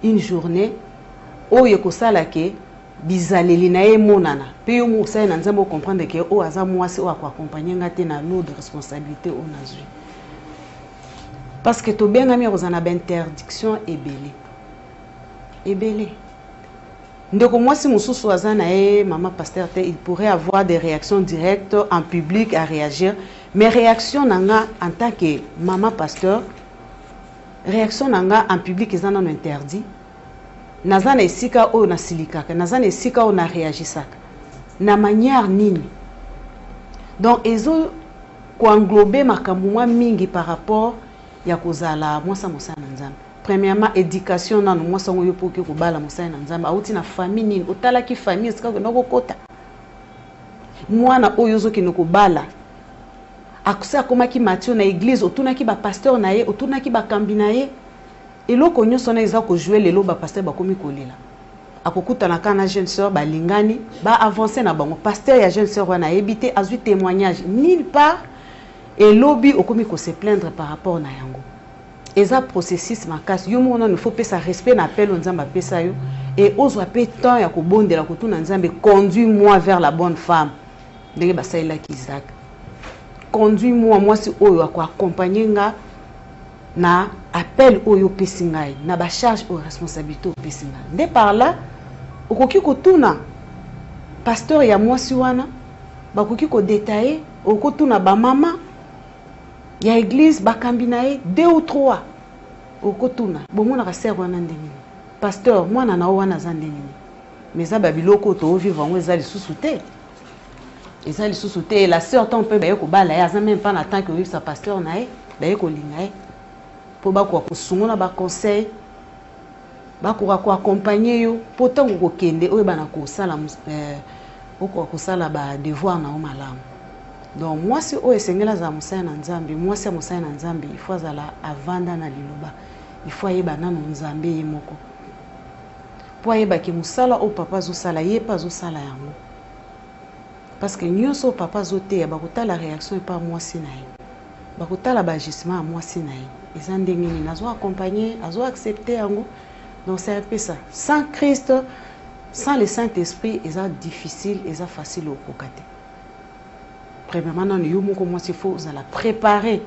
une journée, où il y a ça là que bizaleli na e monana. Puis yo mo ça na nzambo comprendre que o aza moi c'est o accompagner ngate na lourde responsabilité on a eu. Parce que to bien ami rozana ba interdiction ebele. Ebele. Donc moi si mususu azana maman pasteur il pourrait avoir des réactions directes en public à réagir mais réaction nanga en tant que maman pasteur réaction nanga en public ezana non interdit nazana esika o na silikaka nazana esika o na réagisaka na manière nini donc ezo ko englober makambo mingi par rapport ya kozala mwasa mosana nzambe. Premièrement, éducation dans moi sango yo pour que ko bala musai na nzamba auti na famille nini otala ki famille sika ko kota mwana oyo zo ki ko bala akusa koma ki Mathieu na église otuna ki ba pasteur na ye otuna ki ba kambi na ye eloko nyoso na eza ko jouer lelo ba pasteur ba komi kolela akokuta na kana jeune sœur ba lingani ba avancer na bango pasteur ya jeune sœur wana ebité azu témoignage nulle part et lobby okomi ko se plaindre par rapport na yango. Et ça processus makasi yo mona il faut pesa respect na appel nzamba pesa yo et ozo pe temps ya ko bondela ko tuna nzambe conduis-moi vers la bonne femme ndenge basaila ki Isaac conduis-moi si oyo ko accompagner nga na appel oyo pesingai na ba charge ou responsabilité o pesinga nde par là okoki ko tuna pasteur ya mwasi wana bakoki ko détailler oko tuna ba mama il y a église bakambinae 2 ou 3 au kotuna bomona ka ser wana ndengini pasteur moi na wana za ndengini mais ça babiloko to vivre ngo ezali susute la sœur ton peut ba ko bala ya za même pas na tant que sa pasteur nae ba ko lingae po ba ko sununa ba conseil ba ko accompagner yo pourtant ko kende oyo bana ko sala ko sala ba devoir na o malamu. Donc moi si o esengela za musaya na nzambe moi si musaya na nzambe il faut zala avanda na liloba il faut yeba na nzambe yemoko po yeba ki musala o papa zo sala ye pas zo sala yango parce que nyonso papa zo te ba kotala réaction et pas moi si na ye ba kotala ba agissement moi si na ye eza ndenge ni nazo accompagner azo accepter yango. Donc c'est un peu ça sans Christ sans le Saint-Esprit eza difficile eza facile au kokate. Premièrement, il faut la préparer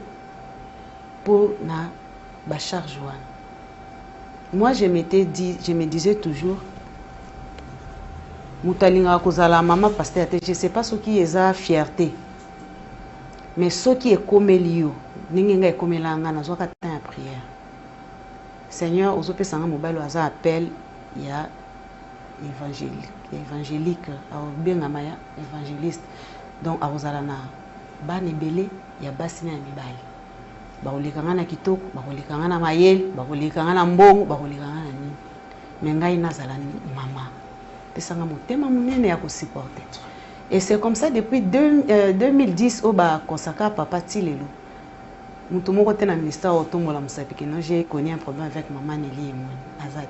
pour la charge. Moi, je me disais toujours, maman pasteur, je ne sais pas ce qui est la fierté, mais ce qui est comme l'io, n'est comme l'angana, soit qu'à temps prière. Seigneur, aux autres personnes, mobile, aux appel, il y a évangélique, bien évangéliste. Donc, à Ozalana, ban ebele, ya basina ya mibali. bakolekanga na kitoko, bakolekanga na mayele, bakolekanga na mbongo, bakolekanga na nini. Mais ngai nazala mama. Pesanga motema munene ya ko supporter. Et c'est comme ça depuis 2010 au ba consacré papa Tilelo. Mutu moko te na ministère otombola musapiki non, j'ai connu un problème avec maman Nelly et moi Azate.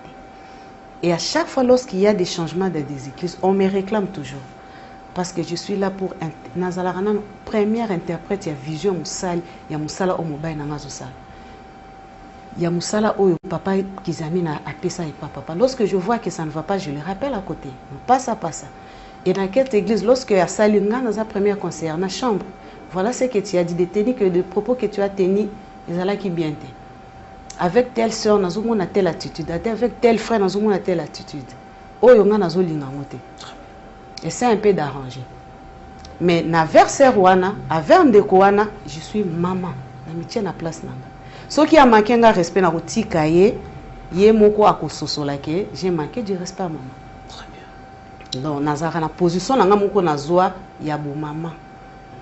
Et à chaque fois lorsqu'il y a des changements de déséquilibre, on me réclame toujours. Parce que je suis là pour nazalarana première interprète, il y a vision musali, il y a musala au mobile na ngazosala. Il y a musala au papa kizamina apesa et papa. Lorsque je vois que ça ne va pas, je le rappelle à côté. Pas ça. Et dans cette église, lorsque il y a salinga dans sa première conseillère, dans la chambre, voilà ce que tu as dit, de tenir que de propos que tu as tenus, ils allaient qui bien te. Avec telle soeur, nous avons telle attitude. Avec tel frère, nous avons telle attitude. Oh, nous avons l'ingamote. Et c'est un peu d'arranger. Mais na verser wana, à verdeko wana, je suis maman. Je me tiens à la place. Ce qui a manqué de respect na kotika ye, ye moko akososola ke, j'ai manqué du respect à maman. Très bien. Donc nazara na position na moko na zoa ya bo maman.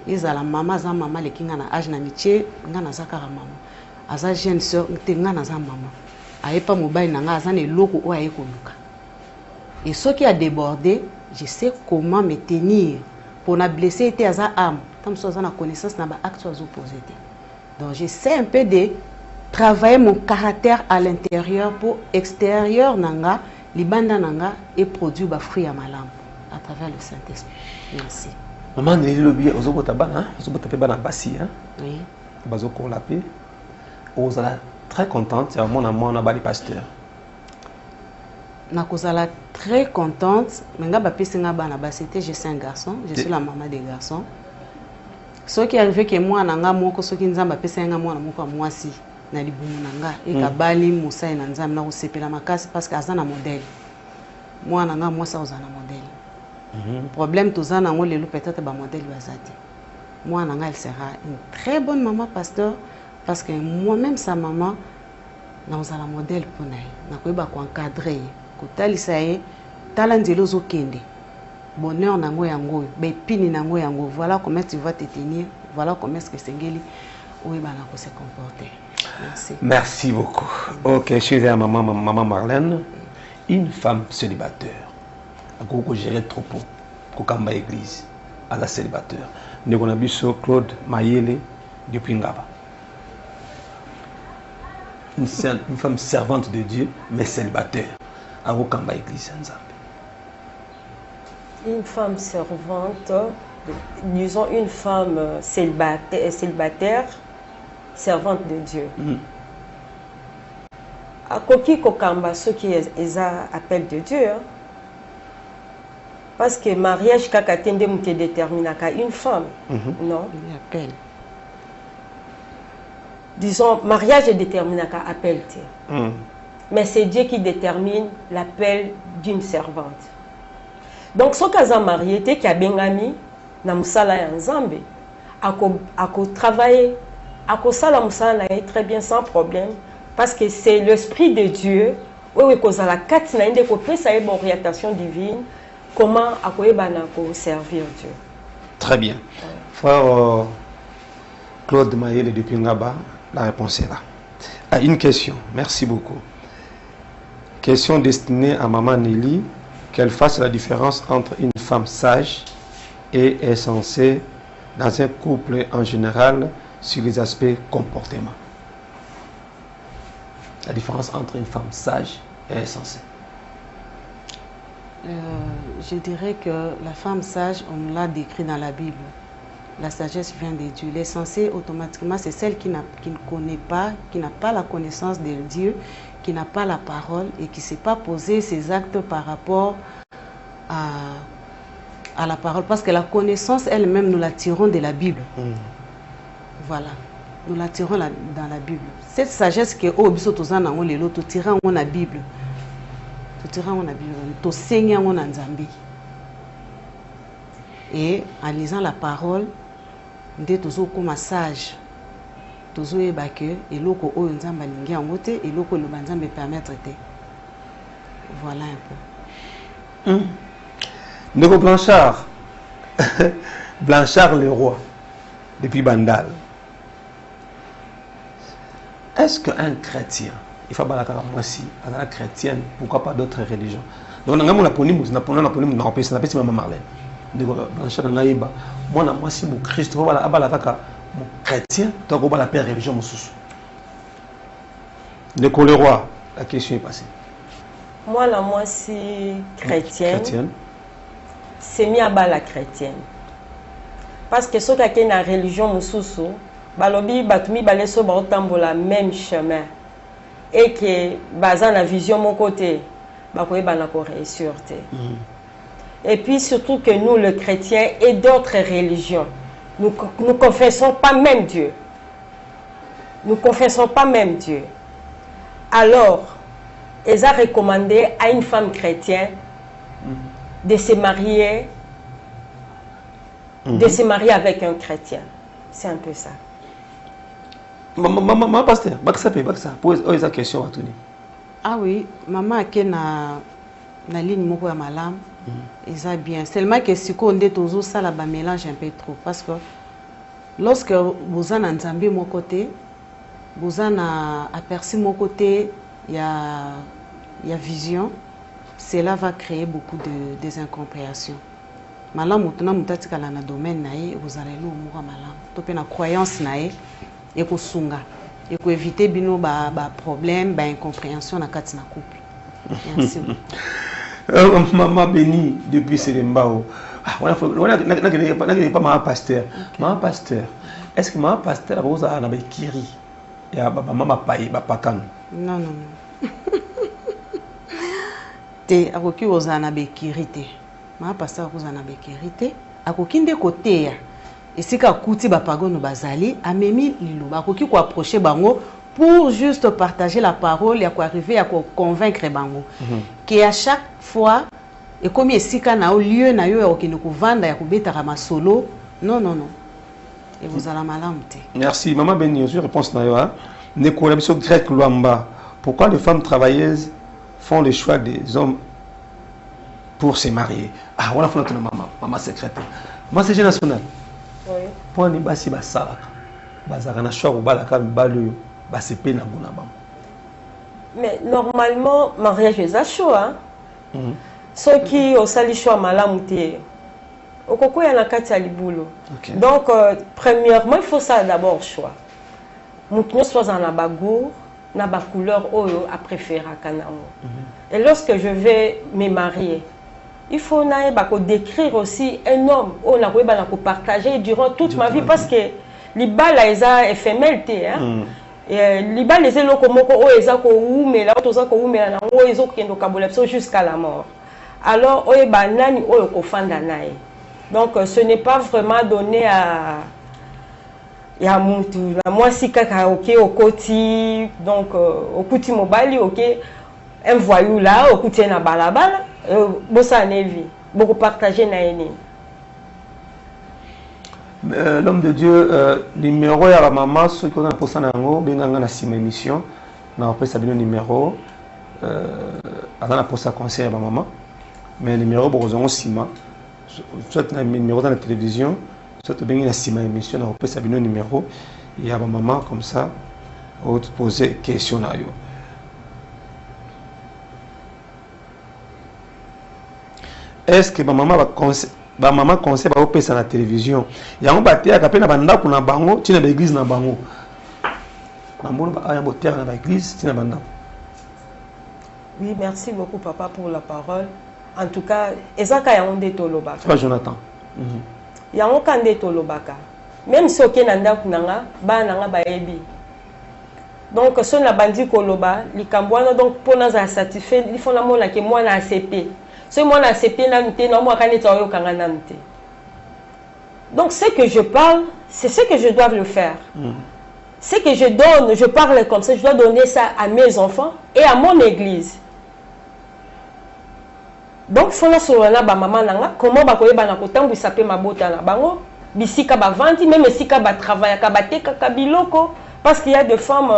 Ezala maman za maman le kinga na âge na mitie, nga na zakara maman. Aza jeune sœur, te nga na za maman. Ayepa mobile na nga aza ne loko o ayekoluka. Et ce qui a débordé, je sais comment me tenir pour ne blesser était à sa âme. Comme ça, on a connaissance n'a pas acte opposé. Donc, je sais un peu de travailler mon caractère à l'intérieur pour extérieur nanga, libanda nanga et produire ba fruit à ma lampe à travers le Saint-Esprit. Merci. Maman Nelly lobi ozobota bana, ozobota pe bana basi hein. Oui. Bazoko la paix. Ozala très contente, c'est mon amour na bali pasteur. Nakozala très contente. C'était juste un garçon. Je suis la maman des garçons. Ce qui est arrivé que moi, nanga moko soki nzamba pesa nga mwana moko moi si na libumu nanga e kabali musa na nzamba na osepela makasi parce que azana modèle. Moi nanga moi ça ozana modèle. Problème tozana ngo lelo peut-être ba modèle bazati. Moi nanga elle sera une très bonne maman pasteur parce que moi-même sa maman na ozala modèle pour naï. Na koyeba ko encadrer. Kotalisa ye talanzelo zo kende bonheur nango yango bepini nango yango voilà comment tu vas te tenir, voilà comment est-ce que sengeli oui bana ko se comporter. Merci beaucoup. OK, chère maman Marlène, une femme célibataire a ko gérer troupeau ko kamba église à la célibataire ne kona biso Claude Mayele depuis Ngaba. Une femme servante de Dieu mais célibataire. Une femme servante, disons une femme célibataire, servante de Dieu. À Koki Kokamba, ce qui est appel de Dieu, parce que mariage kakatende mute détermine à une femme, non? Appel. Disons mariage est déterminé à appel. Mais c'est Dieu qui détermine l'appel d'une servante. Donc, ce cas marié, qui a bengami, na musala ya nzambe, ako travailler, ako sala musala très bien sans problème, parce que c'est l'esprit de Dieu, oui, cause la carte na inde ko pesa une orientation divine, comment ako ebana ko servir Dieu. Très bien. Frère Claude Mayele depuis Ngaba, la réponse est là. À une question, merci beaucoup. Question destinée à maman Nelly, qu'elle fasse la différence entre une femme sage et insensée dans un couple en général sur les aspects comportement. La différence entre une femme sage et insensée. Je dirais que la femme sage, on l'a décrit dans la Bible. La sagesse vient de Dieu. L'insensée, automatiquement, c'est celle qui ne connaît pas, qui n'a pas la connaissance de Dieu, qui n'a pas la parole et qui ne sait pas poser ses actes par rapport à la parole. Parce que la connaissance elle-même, nous la tirons de la Bible. Voilà. Nous la tirons dans la Bible. Cette sagesse que oh biso tozana on lelo to tira on la Bible. To tira on la Bible. To senya on nzambi. Et en lisant la parole, nde tozo koma sage. Tozo yeba ke eloko oyo nzamba lingi yango te eloko lo banzambe permettre te. Voilà un peu. Ndeko Blanchard. Blanchard le roi depuis Bandal. est-ce qu'un chrétien, il faut parler moi aussi, un chrétien, pourquoi pas d'autres religions? Donc, on a un aponyme, on a un aponyme, on a un Maman Marlène. Donc, moi, si mon Christ, on va la mon chrétien, donc on va la paix religion, mon sous. Le roi, la question est passée. Moi, là, moi, si chrétienne. C'est mis à bas la chrétienne. Parce que ceux qui ont la religion, balobi batumi baleso ba otambola même chemin et que baza na vision mon côté ba ko ba na ko réussir. Et puis surtout que nous les chrétiens et d'autres religions nous confessons pas même Dieu. Nous confessons pas même Dieu. Alors, ils ont recommandé à une femme chrétienne de se marier avec un chrétien. C'est un peu ça. Maman pasteur, pose la question à Tony. Ah oui, maman a na ligne moko ya malam. Ils bien. Seulement que si on est toujours ça là-bas mélange un peu trop parce que lorsque vous en Nzambe mon côté, vous en aperçu mon côté, il y a vision. Cela va créer beaucoup de désincompréhension. Malam mutuna mutati kala na domaine nae vous allez lo moura malam. Topé na croyance nae et ko sunga et ko éviter bino ba problème ba incompréhension na kati na couple. Merci. Maman bénie depuis Selembao. On a pas maman pasteur. Maman pasteur. Est-ce que maman pasteur a besoin na bekiri? Ya maman paye ba pakan. Non. Te akoki ozana bekiri te. Ma pasteur kozana bekiri te. Akoki nde côté ya. Esika kuti ba pagono bazali amemi liloba akoki ko approcher bango pour juste partager la parole et à arriver à convaincre bango. Que à chaque fois et comme esika na au lieu na yo ya okino kovanda ya kobetaka masolo. Non. Et vous allez malamte. Merci maman Béni, je réponse na yo hein. Nekolo biso grec Luamba. Pourquoi les femmes travailleuses font le choix des hommes pour se marier? Ah, on a fait notre maman secrétaire. Moi, c'est national. Oui. Pour nous, basi basala. Bazarana choix ou balaka balu basepe na bona bam. Mais normalement, mariage est à choix. Ceux qui ont sali choix malamuté. Au coco ya na kati ya libulo. Donc premièrement, il faut ça d'abord choix. Moutonyo soit en abagour. Na ba couleur oyo a préféré kanamo. Et lorsque je vais me marier, il faut décrire aussi un homme où on a partager durant toute ma vie parce que les balles eza éphémère hein. Et les balles les lokomoko o eza ko umela toza ko umela na o ezo kendo kabolepso jusqu'à la mort. Alors o ba nani o ko fanda nae. Donc ce n'est pas vraiment donné à ya mutu na mwasi kaka ok okoti donc okuti mobali ok un voyou là okuti na balabala bossa nevi beaucoup partager na eni. L'homme de Dieu numéro ya maman ce qu'on a pour ça nango benganga na sima émission na après ça bien numéro avant pour ça conseil à maman mais numéro bozongo sima soit na numéro dans la télévision soit bien la sima émission na après ça bien numéro il y a maman comme ça ou te poser question na yo. Est-ce que ma maman va conseil va opérer ça la télévision? Il y a un bâtiment qui appelle banda pour na bango, tu na l'église na bango. Maman va y avoir terre dans l'église, tu na banda. Oui, merci beaucoup papa pour la parole. En tout cas, ezaka ya onde tolobaka. C'est pas Jonathan. Ya okande tolobaka. Même si ok nanda kunanga, ba nanga ba ebi. Donc si on a bandi koloba, likambwana donc pour nous satisfaire, il faut na mona que moi na ACP. Ce moi na ACP na mité na moi kaneta yo kanga na mité. Donc ce que je parle, c'est ce que je dois le faire. Ce que je donne, je parle comme ça, je dois donner ça à mes enfants et à mon église. Donc faut na solana ba maman nanga, comment ba koyeba na kotambu sape mabota na bango, bisika ba vandi même esika ba travailler ka bateka ka biloko. Parce qu'il y a des femmes,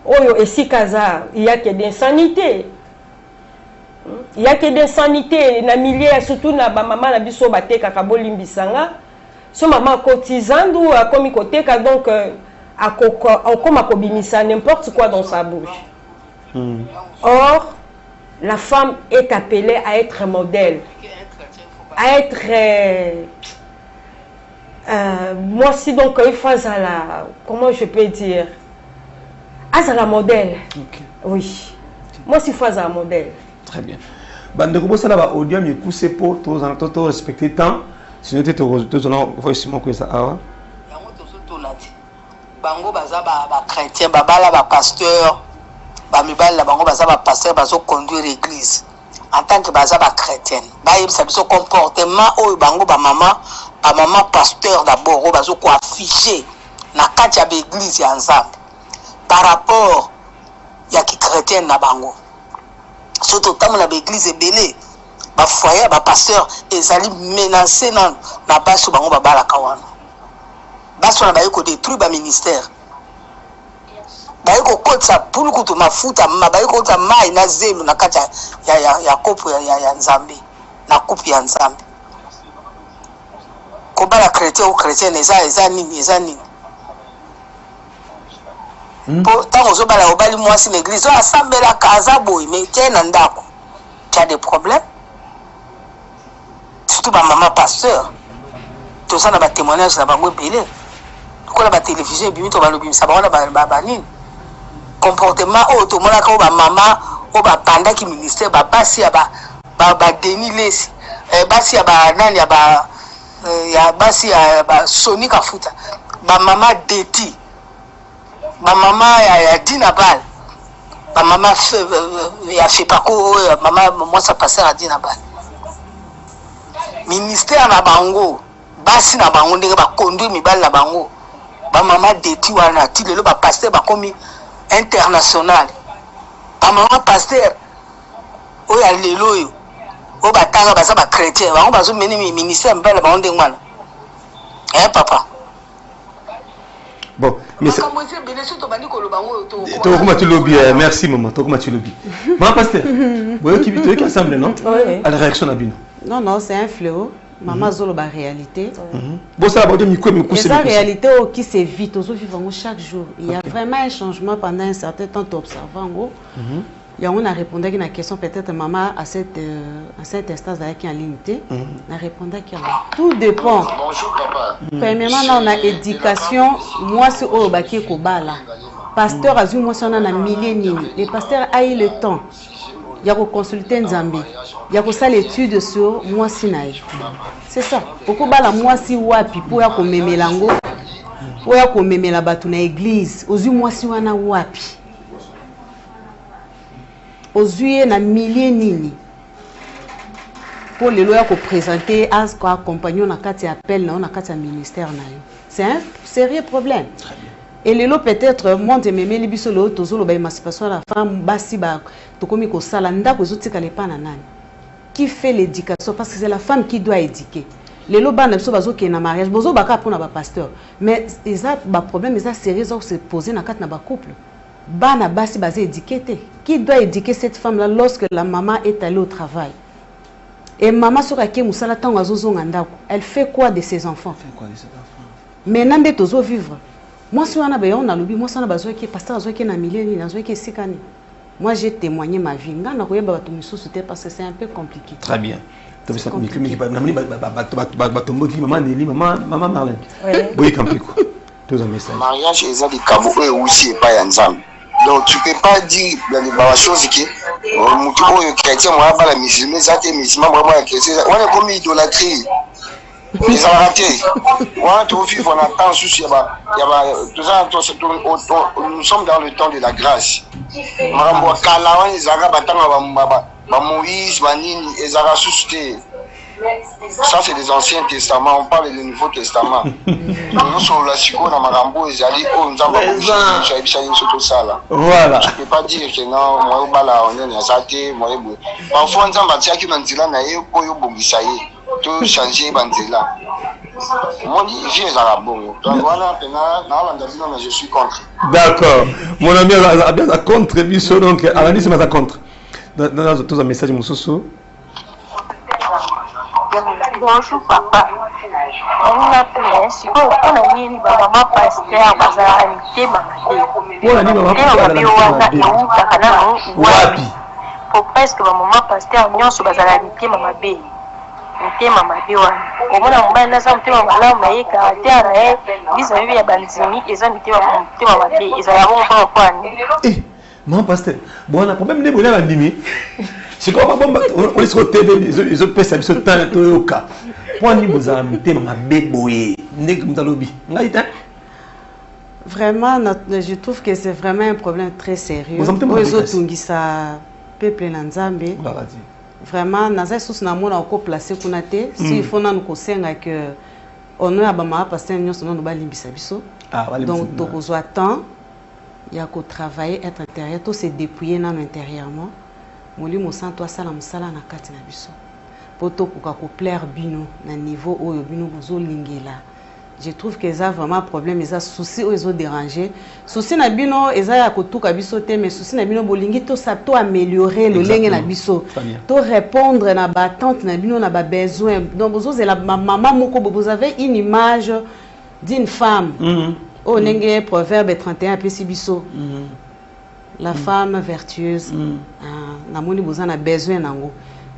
il y a que des insanités. Il y a que des insanités. Dans le milieu, surtout dans maman, la biso bate kakabolim bisanga. So maman cotisande ou comme côté donc comme akobimisa n'importe quoi dans sa bouche. Or, la femme est appelée à être modèle, à être... moi, si donc il faut à la... Comment je peux dire? À la modèle. Oui. Moi, si faut à la modèle. Très bien. Bande de ça là-bas, audio, mais poussez pour tous respecter temps. Sinon, tu es ça. Bango baza ba chrétien, babala ba pasteur, ba mibali la bango baza ba pasteur bazo conduire l'église. En tant que baza ba chrétienne, ba yebisa biso comportement oyo bango ba maman pasteur d'abord bazo ko afficher na kati ya l'église ya Nzambe par rapport ya ki chrétienne na bango. Surtout tant na l'église ebele ba foyer ba pasteur ezali menacé na baso bango babala kawana. Baso na baye ko détruire ba ministère. Baye ko kotsa pulu kutu mafuta baye ko kotsa mai na zelu na kati ya kopo ya Nzambe na kupi ya Nzambe. Ko bala chrétien ou chrétienne eza nini. Pour tant ozo bala obali mwasi na église o asambela kaza boy mais tena ndako. Tu as des problèmes? Surtout ba maman pasteur. Tout ça na ba témoignage na bango belé. Quand la télévision est ça va comportement automobile quand ba maman ou ba panda qui ministère ba basi ba Denis Lesi basi ba nani ya basi ba Sony Kafuta ba maman Deti ba maman ya Dinabal ba maman ya Fepako maman moi ça passait à Dinabal ministère na bango basi na bango ndenge ba conduire mibali na bango ba maman Deti wana ti lelo ba pasteur ba komi international ba maman pasteur o ya lelo yo o ba tanga ba sa ba chrétien ba ba zo meni ministère mbele ba ndenge wana papa bon mais c'est comment tu lobby merci maman comment tu lobby maman pasteur boyo qui assemble non à la réaction na bino non c'est un fléau. Maman zolo ba réalité. Bon ça va c'est la réalité qui s'évite chaque jour. Il y a vraiment un changement pendant un certain temps observant. Il y a on a répondu à une question peut-être maman à cette instance avec en limité. On a répondu que tout dépend. Bonjour papa. Premièrement on a éducation moi c'est au baki ko bala. Pasteur azu moi on a millénaire. Les pasteurs a eu le temps. Il y a consulter Nzambe. Il y a ça l'étude sur moi sinaï. C'est ça. Pourquoi bala moi si wapi pour ya ko memelango. Pour ya ko memela batu na église. Ozu moi si wana wapi. Ozu na milliers nini. Pour les lois ko présenter as ko accompagner na kati appel na kati ministère na yo. C'est un sérieux problème. Et les lots peut-être monte mémé libiso lo tozolo ba émancipation la femme basi ba tokomi ko sala ndako zotika le pana nani. Qui fait l'éducation parce que c'est la femme qui doit éduquer. Les lots bana biso bazo ke na mariage bozo baka pour na ba pasteur. Mais ça ba problème ça sérieux ça se poser na kat na ba couple. Bana basi basé éduquer. Qui doit éduquer cette femme là lorsque la maman est allée au travail? Et maman sera ke musala tango azozonga ndako. Elle fait quoi de ses enfants? Maintenant de tozo vivre. Moi, si on a besoin de moi, si on a besoin de pasteur, besoin de milliers, besoin de sikani. Moi, j'ai témoigné ma vie. Parce que c'est un peu compliqué. Très bien. Maman Marlène. Oui, mariage est un cabo aussi pas ensemble. Donc tu peux pas dire la chose qui chrétien moi pas la musulman ça t'es musulman vraiment chrétien on est comme idolâtrie. Ils ont raté. On attend souci. Nous sommes dans le temps de la grâce. Ça, c'est des Anciens Testaments. On parle du Nouveau Testament. Nous sommes là, si on a Marambo, ils allaient, nous avons voilà. Je ne peux pas dire que non, moi, on est athée, moi, parfois, on a qui m'a dit là, tout changer bandela. Moi, je suis contre. D'accord. Mon ami a bien à contre, donc, Alanis m'a contre. Dans tous les messages, mon soso. Bonjour papa. na plus siko ona nini ba mama pasteur bazala mitema Pona ni mama pasteur kana wapi pour presque ba mama pasteur nyonso bazala mitema mabe mitema mabe wana omona mobali na sa mutema malamu na ye caractère na ye biso bibi ya banzimi eza mitema mabe eza ya bongo pa kwani mama pasteur bona problème ne bona bandimi siko ba bomba on se retebe ils ont pesa biso temps toyoka poni bozala mitema mabe boye ndenge mutalobi ngaita. Vraiment, je trouve que c'est vraiment un problème très sérieux. Les autres Tungisa peuple Nanzambe. Vraiment, Naza sous namona oko placé kunate. Si il faut nous conseiller que on a bama passer nous sommes nous balimbisa biso. Donc donc on attend il y a qu'au travailler être intérieur tout se dépouiller dans intérieurement. Moli mo sang toi sala musala na kati na biso. Poto ko plaire bino na niveau oyo bino bozo lingela. Je trouve que ça vraiment problème, ils ont souci ou ils ont dérangé. Souci na bino, ils ont kotuka biso te, mais souci na bino bolingi to ça to améliorer le lingue na biso, to répondre na ba attente na bino na ba besoin. Donc vous avez la maman moko, vous avez une image d'une femme. Oh nenge proverbe 31 pesi biso. La femme vertueuse. Na moni vous na besoin nango.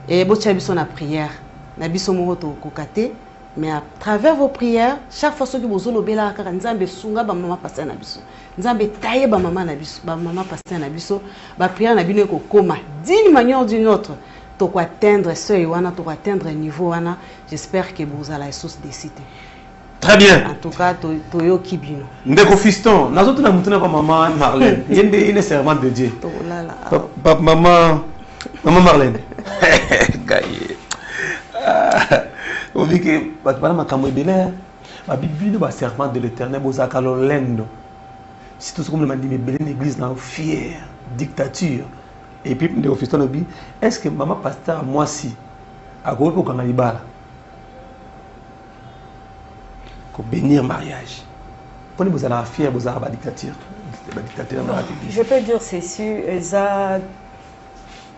Et bocha biso na prière. Na biso moko to kokate. Mais à travers vos prières, chaque fois que vous avez la carte, vous avez sunga ba maman passer na biso. Vous avez taillé ba maman na biso, ba maman passer na biso, ba prière na bino ko koma d'une manière ou d'une autre. To ko atteindre seuil wana, to ko atteindre niveau wana. J'espère que vous allez tous décider. Très bien. En tout cas, to yo kibino. Ndeko fiston, nazo tuna mutuna kwa maman Marlène. Yende une servante de Dieu. To la la. Maman Marlène. Gaye. On dit que la Bible est serment de l'Éternel, si tout ce que nous dit, l'église est fière, dictature. Et puis, est-ce que maman pasteur, moi si, à quoi pour qu'on aille bas pour bénir mariage. Quand vous allez fière, vous avez la dictature. Je peux dire c'est sûr,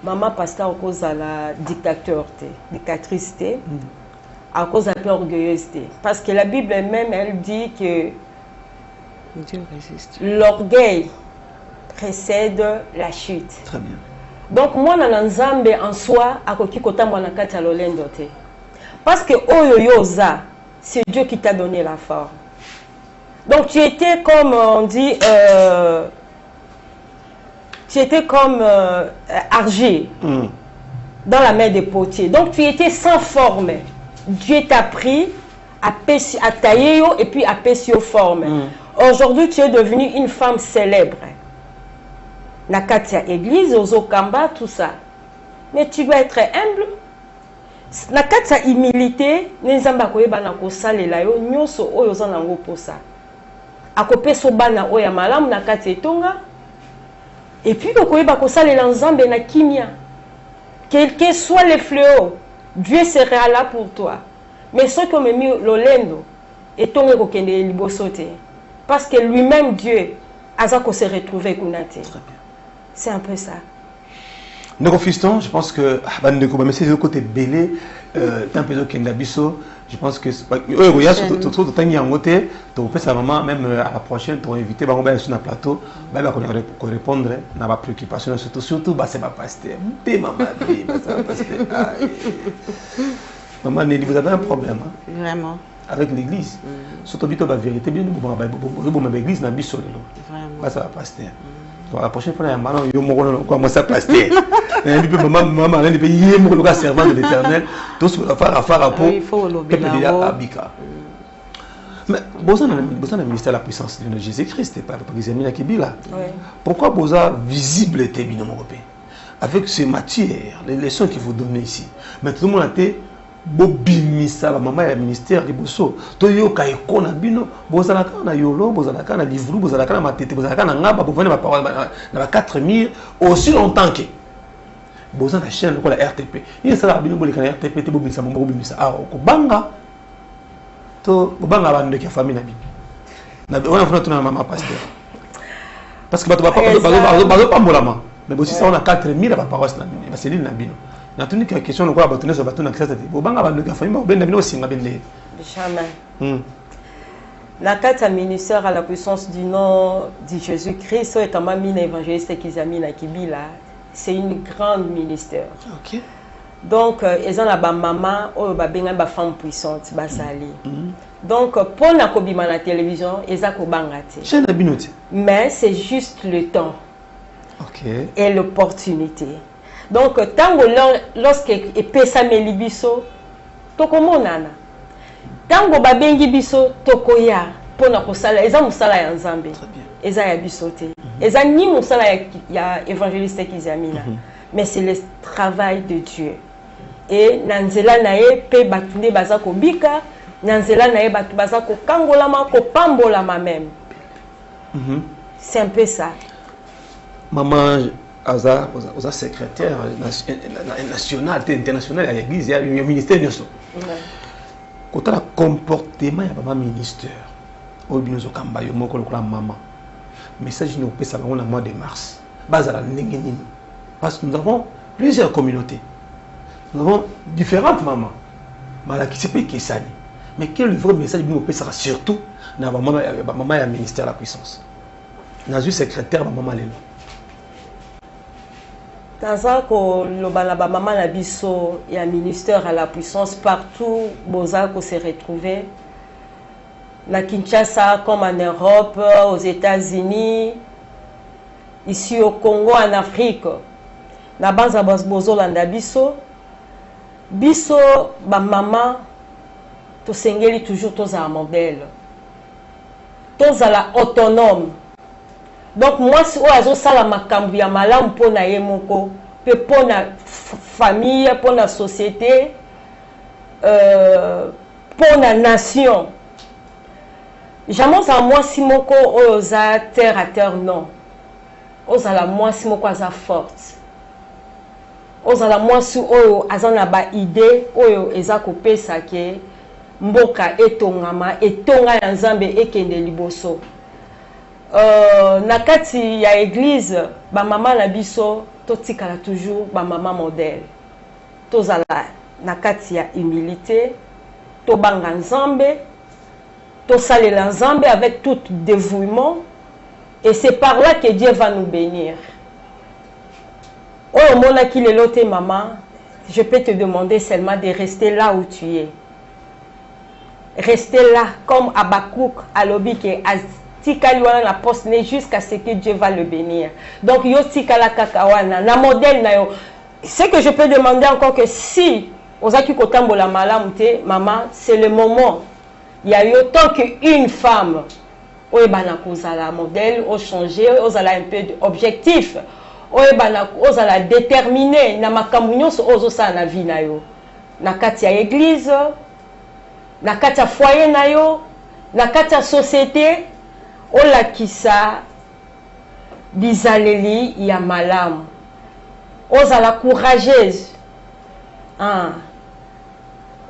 maman pasteur à cause de la dictatrice, à cause de la orgueilleusité. Parce que la Bible même, elle dit que l'orgueil précède la chute. Très bien. Donc moi, dans Nzambe en soi, à côté de moi, parce que Oyoyoza, c'est Dieu qui t'a donné la forme. Donc tu étais comme on dit, tu étais comme argile dans la main des potiers. Donc tu étais sans forme. Dieu t'a pris à tailler et puis à pécher forme. Aujourd'hui, tu es devenue une femme célèbre. Nakatia église, Ozokamba, tout ça. Mais tu dois être humble. Nakatia humilité, Nenzamba koyeba na kosalela yo nyonso oyo za nango posa. Akopeso bana oya malamu nakatia etonga. Et puis koyeba kosalela Nzambe na kimia. Quel que soit les fléaux, Dieu sera là pour toi. Mais ce que me mis lolendo etonga kokende libosote. Parce que lui-même Dieu azako se retrouver kunate. C'est un peu ça. Nos fiston, je pense que mais c'est le côté belé tant peu que Nabiso, je pense que il y a tout temps y a un côté, tu peux sa maman même à la prochaine tu inviter ba on sur un plateau, ba qu'on répondre na ba préoccupation surtout ba c'est pas pasteur. Maman, maman Nelly, vous avez un problème Vraiment. Avec l'église. Surtout la vérité bien bon l'église na biso lelo. Vraiment. Ça va pasteur. La prochaine fois, il y a commence à passer. Maman, elle est servant de l'Éternel. Tout ce qu'il faire il faut le Abika. Mais Boza le ministère de la puissance de Jésus-Christ, pas pourquoi Boza visible était bien européen avec ces matières, les leçons qu'il vous donnez ici. Mais tout le monde a été bobimisa ba maman ya ministère liboso to yoka ekona bino bozalaka na yolo bozalaka na livre bozalaka na matete bozalaka na ngaba bovene ba parole na 4000 aussi longtemps que bozana na chaîne ko la RTP il sala bino bolika na RTP te bobimisa mambo bobimisa ko banga to banga ba ndeke famille na bino na on a fait notre maman pasteur parce que bato pambolama mais aussi ça on a 4000 ba parole na bino c'est l'île na bino. La question de quoi bâtonner sur bateau dans la bobanga ba ndeka famille ba benda bino singa bende Jamais. La carte ministère à la puissance du nom de Jésus-Christ, est un évangéliste qui a Kibila. C'est une grande ministère. Ok. Donc, ils ont la maman, une femme puissante, basali. Donc, pour la kobima la télévision, ils ont kobangate. Mais c'est juste le temps. Ok. Et l'opportunité. Donc, tant lorsque pesa melibiso, tokomonana. Tant que babengi biso tokoya pour na kosala, ils ont musala ya nzambe. Ils ont ya bisote. Ils ont ni musala ya évangéliste kizamina. Mais c'est le travail de Dieu. Et nanzela nae pe batunde bazako bika, nanzela nae batu bazako kangolama ko pambolama même. C'est un peu ça. Maman Aza secrétaire national, international à l'église, il y a un ministère de quand on a comportement, il y a un ministère. Au bien au Kamba, il y a un maman. Message nous peut savoir au mois de mars. Bazala n'engeni. Parce que nous avons plusieurs communautés. Nous avons différentes mamans. Malaki c'est pas qui ça. Mais quel vrai message nous peut savoir surtout dans maman et ministère de la puissance. Dans une secrétaire maman lelo. Dans le maman la biso et un ministère à la puissance partout, Bozako s'est retrouvé. Na Kinshasa, comme en Europe, aux États-Unis, ici au Congo, en Afrique. Na banza bozo landa biso. Biso, ba maman, to sengeli toujours tous un modèle. Tous à la autonome. Donc moi si oazo sala makambu ya malamu pona ye moko pe pona famille pona société pona nation jamais za moi si moko oza terre à terre non oza la moi si moko aza forte oza la moi si oyo azana ba idée oyo eza kopesa ke mboka etongama etonga ya nzambe ekende liboso. Na kati ya église ba maman na biso totikala toujours ba maman modèle tozala na kati ya humilité to banga nzambe to salela nzambe avec tout dévouement et c'est par là que Dieu va nous bénir. Oh mona ki lelo te maman, je peux te demander seulement de rester là où tu es. Rester là comme Habakkuk alobi ke tikaliwana la poste jusqu'à ce que Dieu va le bénir. Donc yo tikala kakawana na modèle na yo. Ce que je peux demander encore que si ozaki kotambola malamu te maman, c'est le moment. Il y a eu autant qu'une femme oyebana kozala modèle au changer, ozala un peu objectif. Oyebana ozala déterminé na makambu nyonso ozosa na vie na yo. Na kati ya église, na kati ya foyer na yo, na kati ya société. Olakisa bizaleli ya malamu. Ozala courageuse.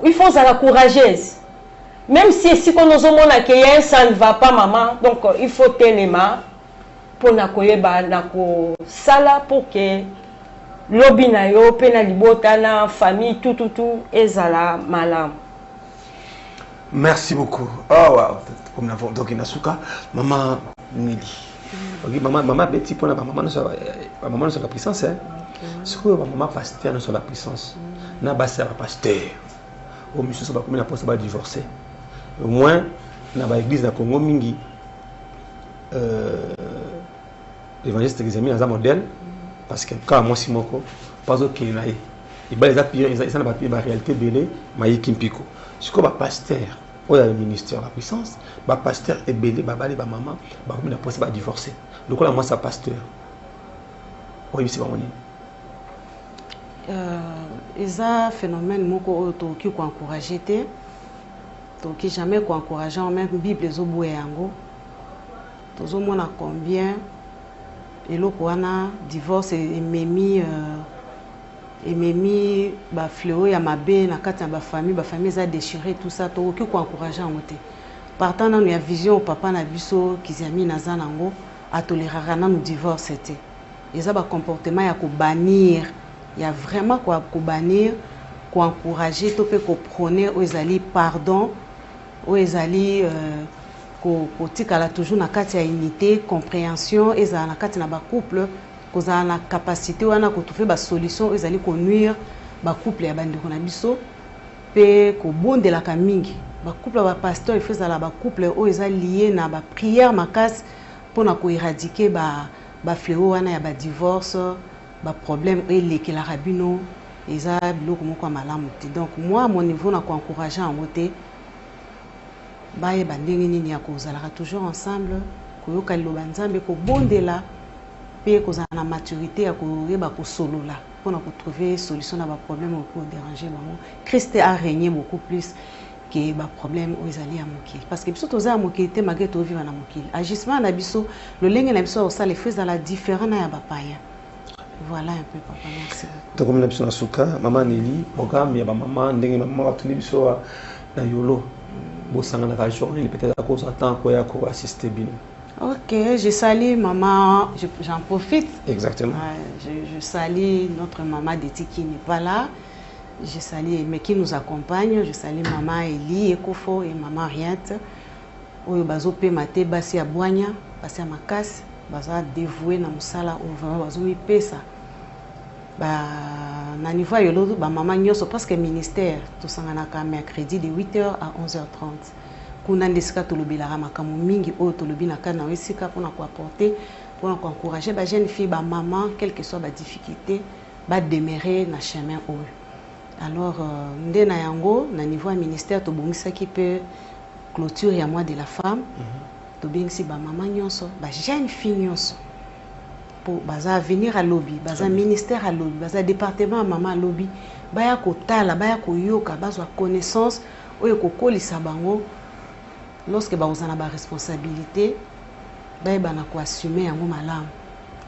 Il faut la courageuse. Même si on nous a que ça ne va pas maman, donc il faut téléma pour na koyeba na ko sala pour que lobina yo pena libota na famille tout ezala malamu. Merci beaucoup. Oh wow. Comme nous avons donc Nasuka, maman Nelly. Ok, maman Betty pour la maman sur la puissance. Ce que maman pasteur sur la puissance. Na basa pasteur. Au monsieur ça va comme la poste va divorcer. Au moins na ba église na Congo mingi l'évangéliste examine dans un modèle parce que quand moi si moko pas OK na il ba les appuyer ils na ba la réalité belé maïki mpiko. Ce que ba pasteur le ministère de la puissance, le pasteur est belé, le maman, il a possible de divorcer. Donc, moi, c'est pasteur. Oui, c'est bon. Il y a un phénomène qui encourage, qui jamais encourage, même la Bible est au bout. Tout le monde a combien et le divorce et memi ba fléau ya mabe na kati ya ba famille a déchiré tout ça to ki ko encourager en moté partant na ya vision papa na biso kizami na zanango a tolérera na nous divorce était eza ba comportement ya ko bannir ya vraiment ko bannir ko encourager to pe ko prôner aux ali pardon oyo ezali kotikala toujours na kati ya unité compréhension ezala na kati na bacouple kozala na capacité wana kotrouve basolution ezali konuire bacouple ya bandeko na biso mpe kobondelaka mingi bacouple ya bapasteur ifo ezala bacouple oyo eza lié na baprière makasi mpona koéradike bafléau wana ya badivorce baproblème oyo elekelaka bino eza biloko moko ya malamu te. Donc moi à mon niveau na koencourage yango te bayeba ndenge nini ya kozalaka toujours ensemble koyoka liloba nzambe kobondela mpe kozala na maturité ya koyeba kosolola mpona kotrouver solution na baproblème oyo kodéranger bango. Christ a régné beaucoup plus que baproblème oyo ezali ya mokili parce que biso toza ya mokili te malgré tovivre na mokili agissement na biso lolenge na biso osala efo ezala différent na ya bapaya. Voilà un peu papa, merci beaucoup. Donc comme l'habitude Nasuka, maman Nelly, programme ya ba maman ndenge maman batuni biso na yolo. Bo sanga na journée peut-être à cause attend ko ya ko assister bino. OK, je salue maman, j'en profite. Exactement. Je salue notre maman Deti qui n'est pas là. Je salue mais qui nous accompagne, je salue maman Eli Ekofo et maman Riente. Oyo bazo pe maté basi ya Bwanya, basi ya Makasi. Baza dévoué na musala ou vraiment bazo mi pesa na niveau yolo ba maman nyoso parce que ministère to sangana ka mercredi de 8h à 11h30 kuna ndesika to lobela makambo mingi o to lobina kana wesika pona ko apporter pona ko encourager ba jeune fille ba maman quelle que soit ba difficulté ba demeurer na chemin o. Alors ndé na yango na niveau ministère to bongisa ki pe clôture ya mois de la femme. To bengisi ba maman nyonso ba jeune fille nyonso pour baza venir à lobby baza ministère à lobby baza département maman lobby baya kotala baya koyoka bazwa connaissance oyo kokolisa bango lorsque bazana ba responsabilité baya bana ko assumer yango malamu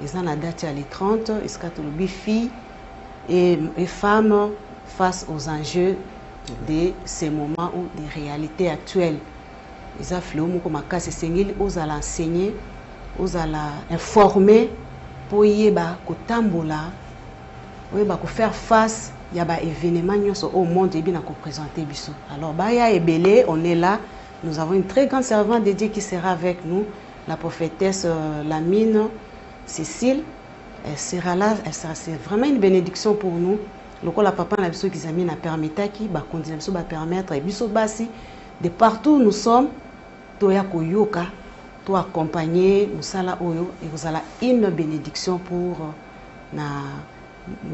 eza na date ya les 30 eska to lobby fille et femmes face aux enjeux de ces moments ou des réalités actuelles. Les affluents moko makasi sengeli ozala enseigner ozala informer pour yeba kotambola oyeba ko faire face ya ba événement nyonso au monde et bien ko présenter biso. Alors baya ebele on est là, nous avons une très grande servante de Dieu qui sera avec nous, la prophétesse Lamine Cécile. Elle sera là, c'est vraiment une bénédiction pour nous. Lokola papa na biso kizami na permetaki ba continuer biso ba permettre biso basi de partout où nous sommes, toya koyoka, to accompagner musala oyo et vous allez une bénédiction pour na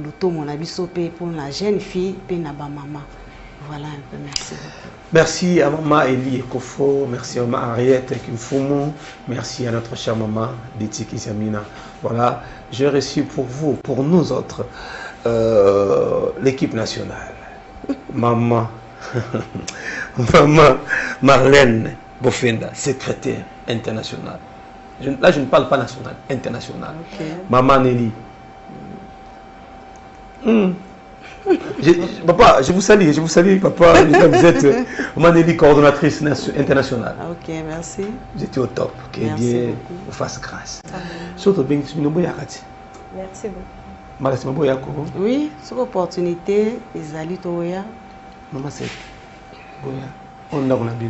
l'auto mon abiso pour la jeune fille pe na ba maman. Voilà un peu, merci beaucoup. Merci à maman Eli Ekofo, merci à maman Ariette Kimfumo, merci à notre chère maman Diti Kizamina. Voilà, j'ai reçu pour vous, pour nous autres, l'équipe nationale. Maman Maman Marlène Bofenda, secrétaire internationale. Là, je ne parle pas national, international. Okay. Maman Nelly. Papa, je vous salue, papa. Vous êtes Maman Nelly, coordonnatrice internationale. Ok, merci. Vous étiez au top. Que Dieu vous fasse grâce. Surtout, merci beaucoup. Oui, sur l'opportunité, ils allaient au Oya. Maman, c'est on a bien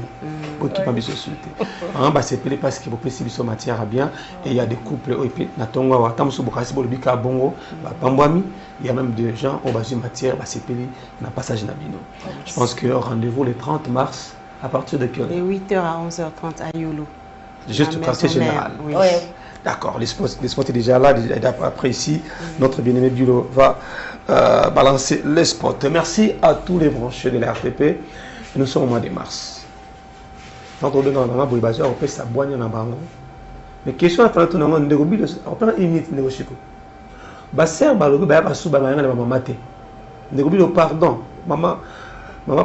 pour qui pas besoin de souhaiter on va s'appeler parce que vous pouvez subir matière bien et il y a des couples et puis na tonga wa tamso bokasi bo bika bongo ba pambwami il y a même des gens au bas matière va s'appeler na passage na bino. Je pense que rendez-vous le 30 mars à partir de quelle heure? De 8h à 11h30 à Yolo. Juste au quartier général. Oui. D'accord, les spots est déjà là. Après ici, notre bien-aimé Bulo va balancer les spots. Merci à tous les branchés de la RTP. Nous sommes au mois de mars. Quand on donne un peu de on peut s'abonner dans bango. Mais question à faire tout le monde, on prend une minute de négocier. Basser balogo ba sou ba na maman té. Négocier pardon. Maman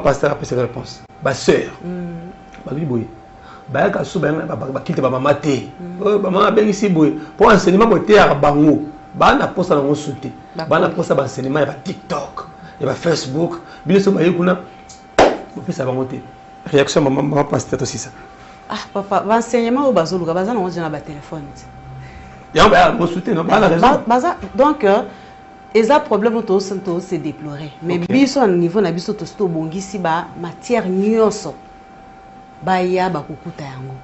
pasteur a fait cette réponse. Basser. Balogi boy. Ba ka sou ba ba quitte ba maman té. Maman ben ici boy. Pour enseignement boté à bango. Ba na posta na souté. Ba na posta ba enseignement ya TikTok, ya Facebook. Bile so ba yekuna ça va monter. Réaction maman pasteur aussi ça. Ah papa, l'enseignement au bazou luka baza na onje na ba téléphone. Ya ba mo souté non pas la raison. Baza donc eza problème to se déplorer. Mais biso au niveau na biso to sto bongisi ba matière nyonso. baya bakukuta yango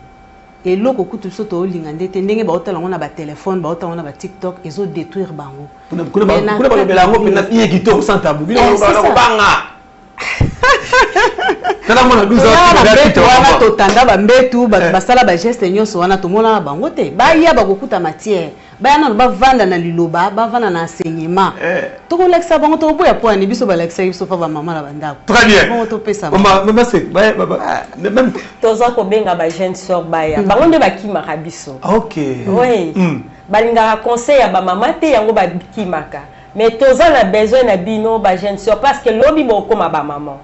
eloko kutu biso tolinga ndete ndenge baotala ngo na ba téléphone baotala ngo na ba TikTok ezo détruire bango kuna balobela yango pena bien kitoko sans tabou bino banga tala mona biso wana totanda bambetu basala ba geste nyonso wana tomona bango te baya bakukuta matière baya nano bavanda na liloba bavanda na enseignement tokolekisa bango toboya poani biso balekisa biso pa ba mama na bandako très bien bango topesa mama c'est même toza kobenga ba jeune sœur baya bango nde bakimaka biso OK oui balingaka conseil ya ba mama te yango bakimaka mais toza na besoin na bino ba jeune sœur parce que lobi bokoma ba maman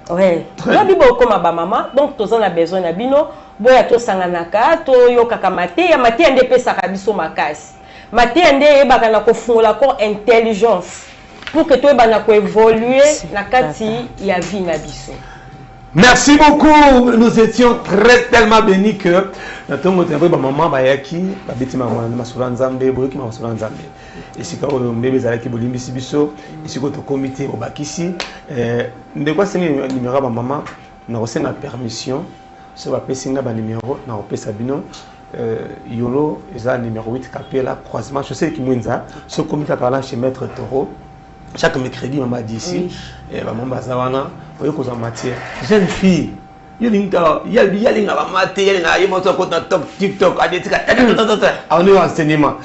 oui lobi bokoma ba maman donc toza na besoin na bino boya to sanganaka to yokaka mate ya mate ande pesaka biso makasi mate ande yebaka na kofungola ko intelligence pour que to ebana ko évoluer na kati ya vie na biso. Merci beaucoup, nous étions tellement bénis que notre maman bayaki babeti maman masula nzambe boyoki masula nzambe esika o mbebe zalaki bolimbisi biso esiko to comité obakisi ndeko sengi numéro ba maman na kosenga permission so ba pesinga ba numéro na opesa bino yolo eza numéro 8 Capella croisement chaussée qui mwenza ce comité parlant chez maître Toro chaque mercredi maman dit ici et maman bazawana oyo koza matière jeune fille yolinga yalinga ba mate yalinga yemoto ko na TikTok adetika on est enseignement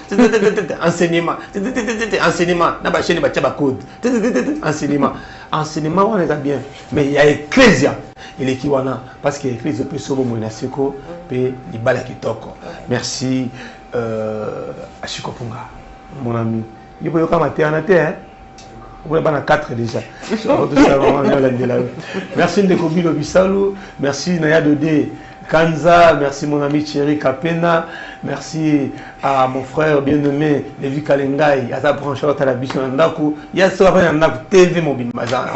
na ba chaîne ba tcha ba code enseignement on est bien mais il y a ecclesia il qui wana parce que ecclesia peut sobo mo na seko pe libala kitoko merci Ashiko Punga mon ami yoko yoka mate anate on est à 4 déjà. Merci Ndeko Bilo Bisalou, merci Naya Dodé Kanza, merci mon ami Thierry Kapena, merci à mon frère bien-aimé Levi Kalengai, à sa branche à la biche Nandaku, Yasso Nandaku TV Mobile Mazan.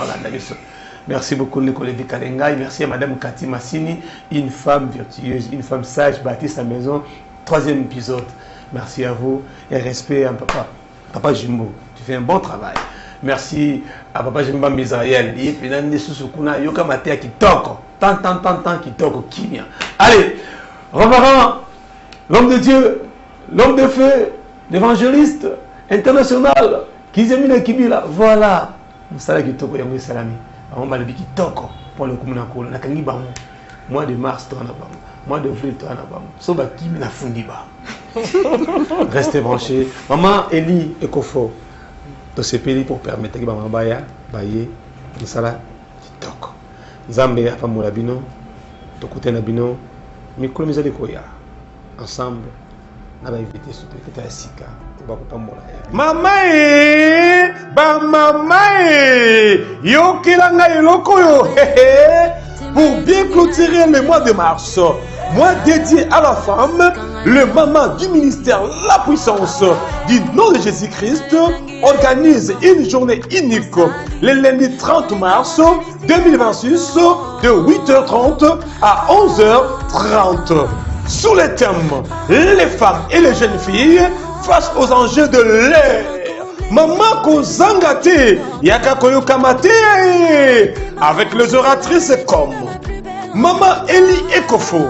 Merci beaucoup Ndeko Levi Kalengai, merci à Madame Kati Massini, une femme vertueuse, une femme sage, bâtie sa maison, 3e épisode. Merci à vous et respect à Papa Jimbo, tu fais un bon travail. Merci à Papa Jimba Misaël. Il est venu Susukuna, Yoka Matea Kitoko. Tant Kitoko Kimia. Allez, reverrons l'homme de Dieu, l'homme de feu, l'évangéliste international, Kizemina Kibila. Voilà. Moussala Kitoko Yango Salami. On va le Kitoko pour le Kumunako. Nakangi Bamou. Mois de mars, toi, mois d'avril, toi, Soba Kimina Fundiba. Restez branchés. Maman Eli Ekofo. To sepeli pour permettre que maman baya baye musala TikTok nzambe afamola bino to kutena bino mikolo mizali koya ensemble na ba invité sur peut être sika ba kopamola mama yokela eloko yo pour bien clôturer le mois de mars, mois dédié à la femme, le maman du ministère La Puissance du nom de Jésus-Christ organise une journée unique le lundi 30 mars 2026 de 8h30 à 11h30 sous le thème les femmes et les jeunes filles face aux enjeux de l'ère. Maman Kozangate Yaka Koyokamate avec les oratrices comme Maman Eli Ekofo,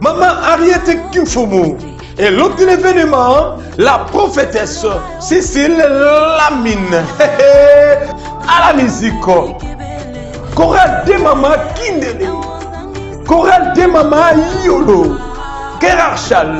Maman Ariette Kimfumu et l'autre de l'événement, la prophétesse Cécile Lamine à la musique. Chorale de Maman Kindele, chorale de Maman Yolo, Kerarchal,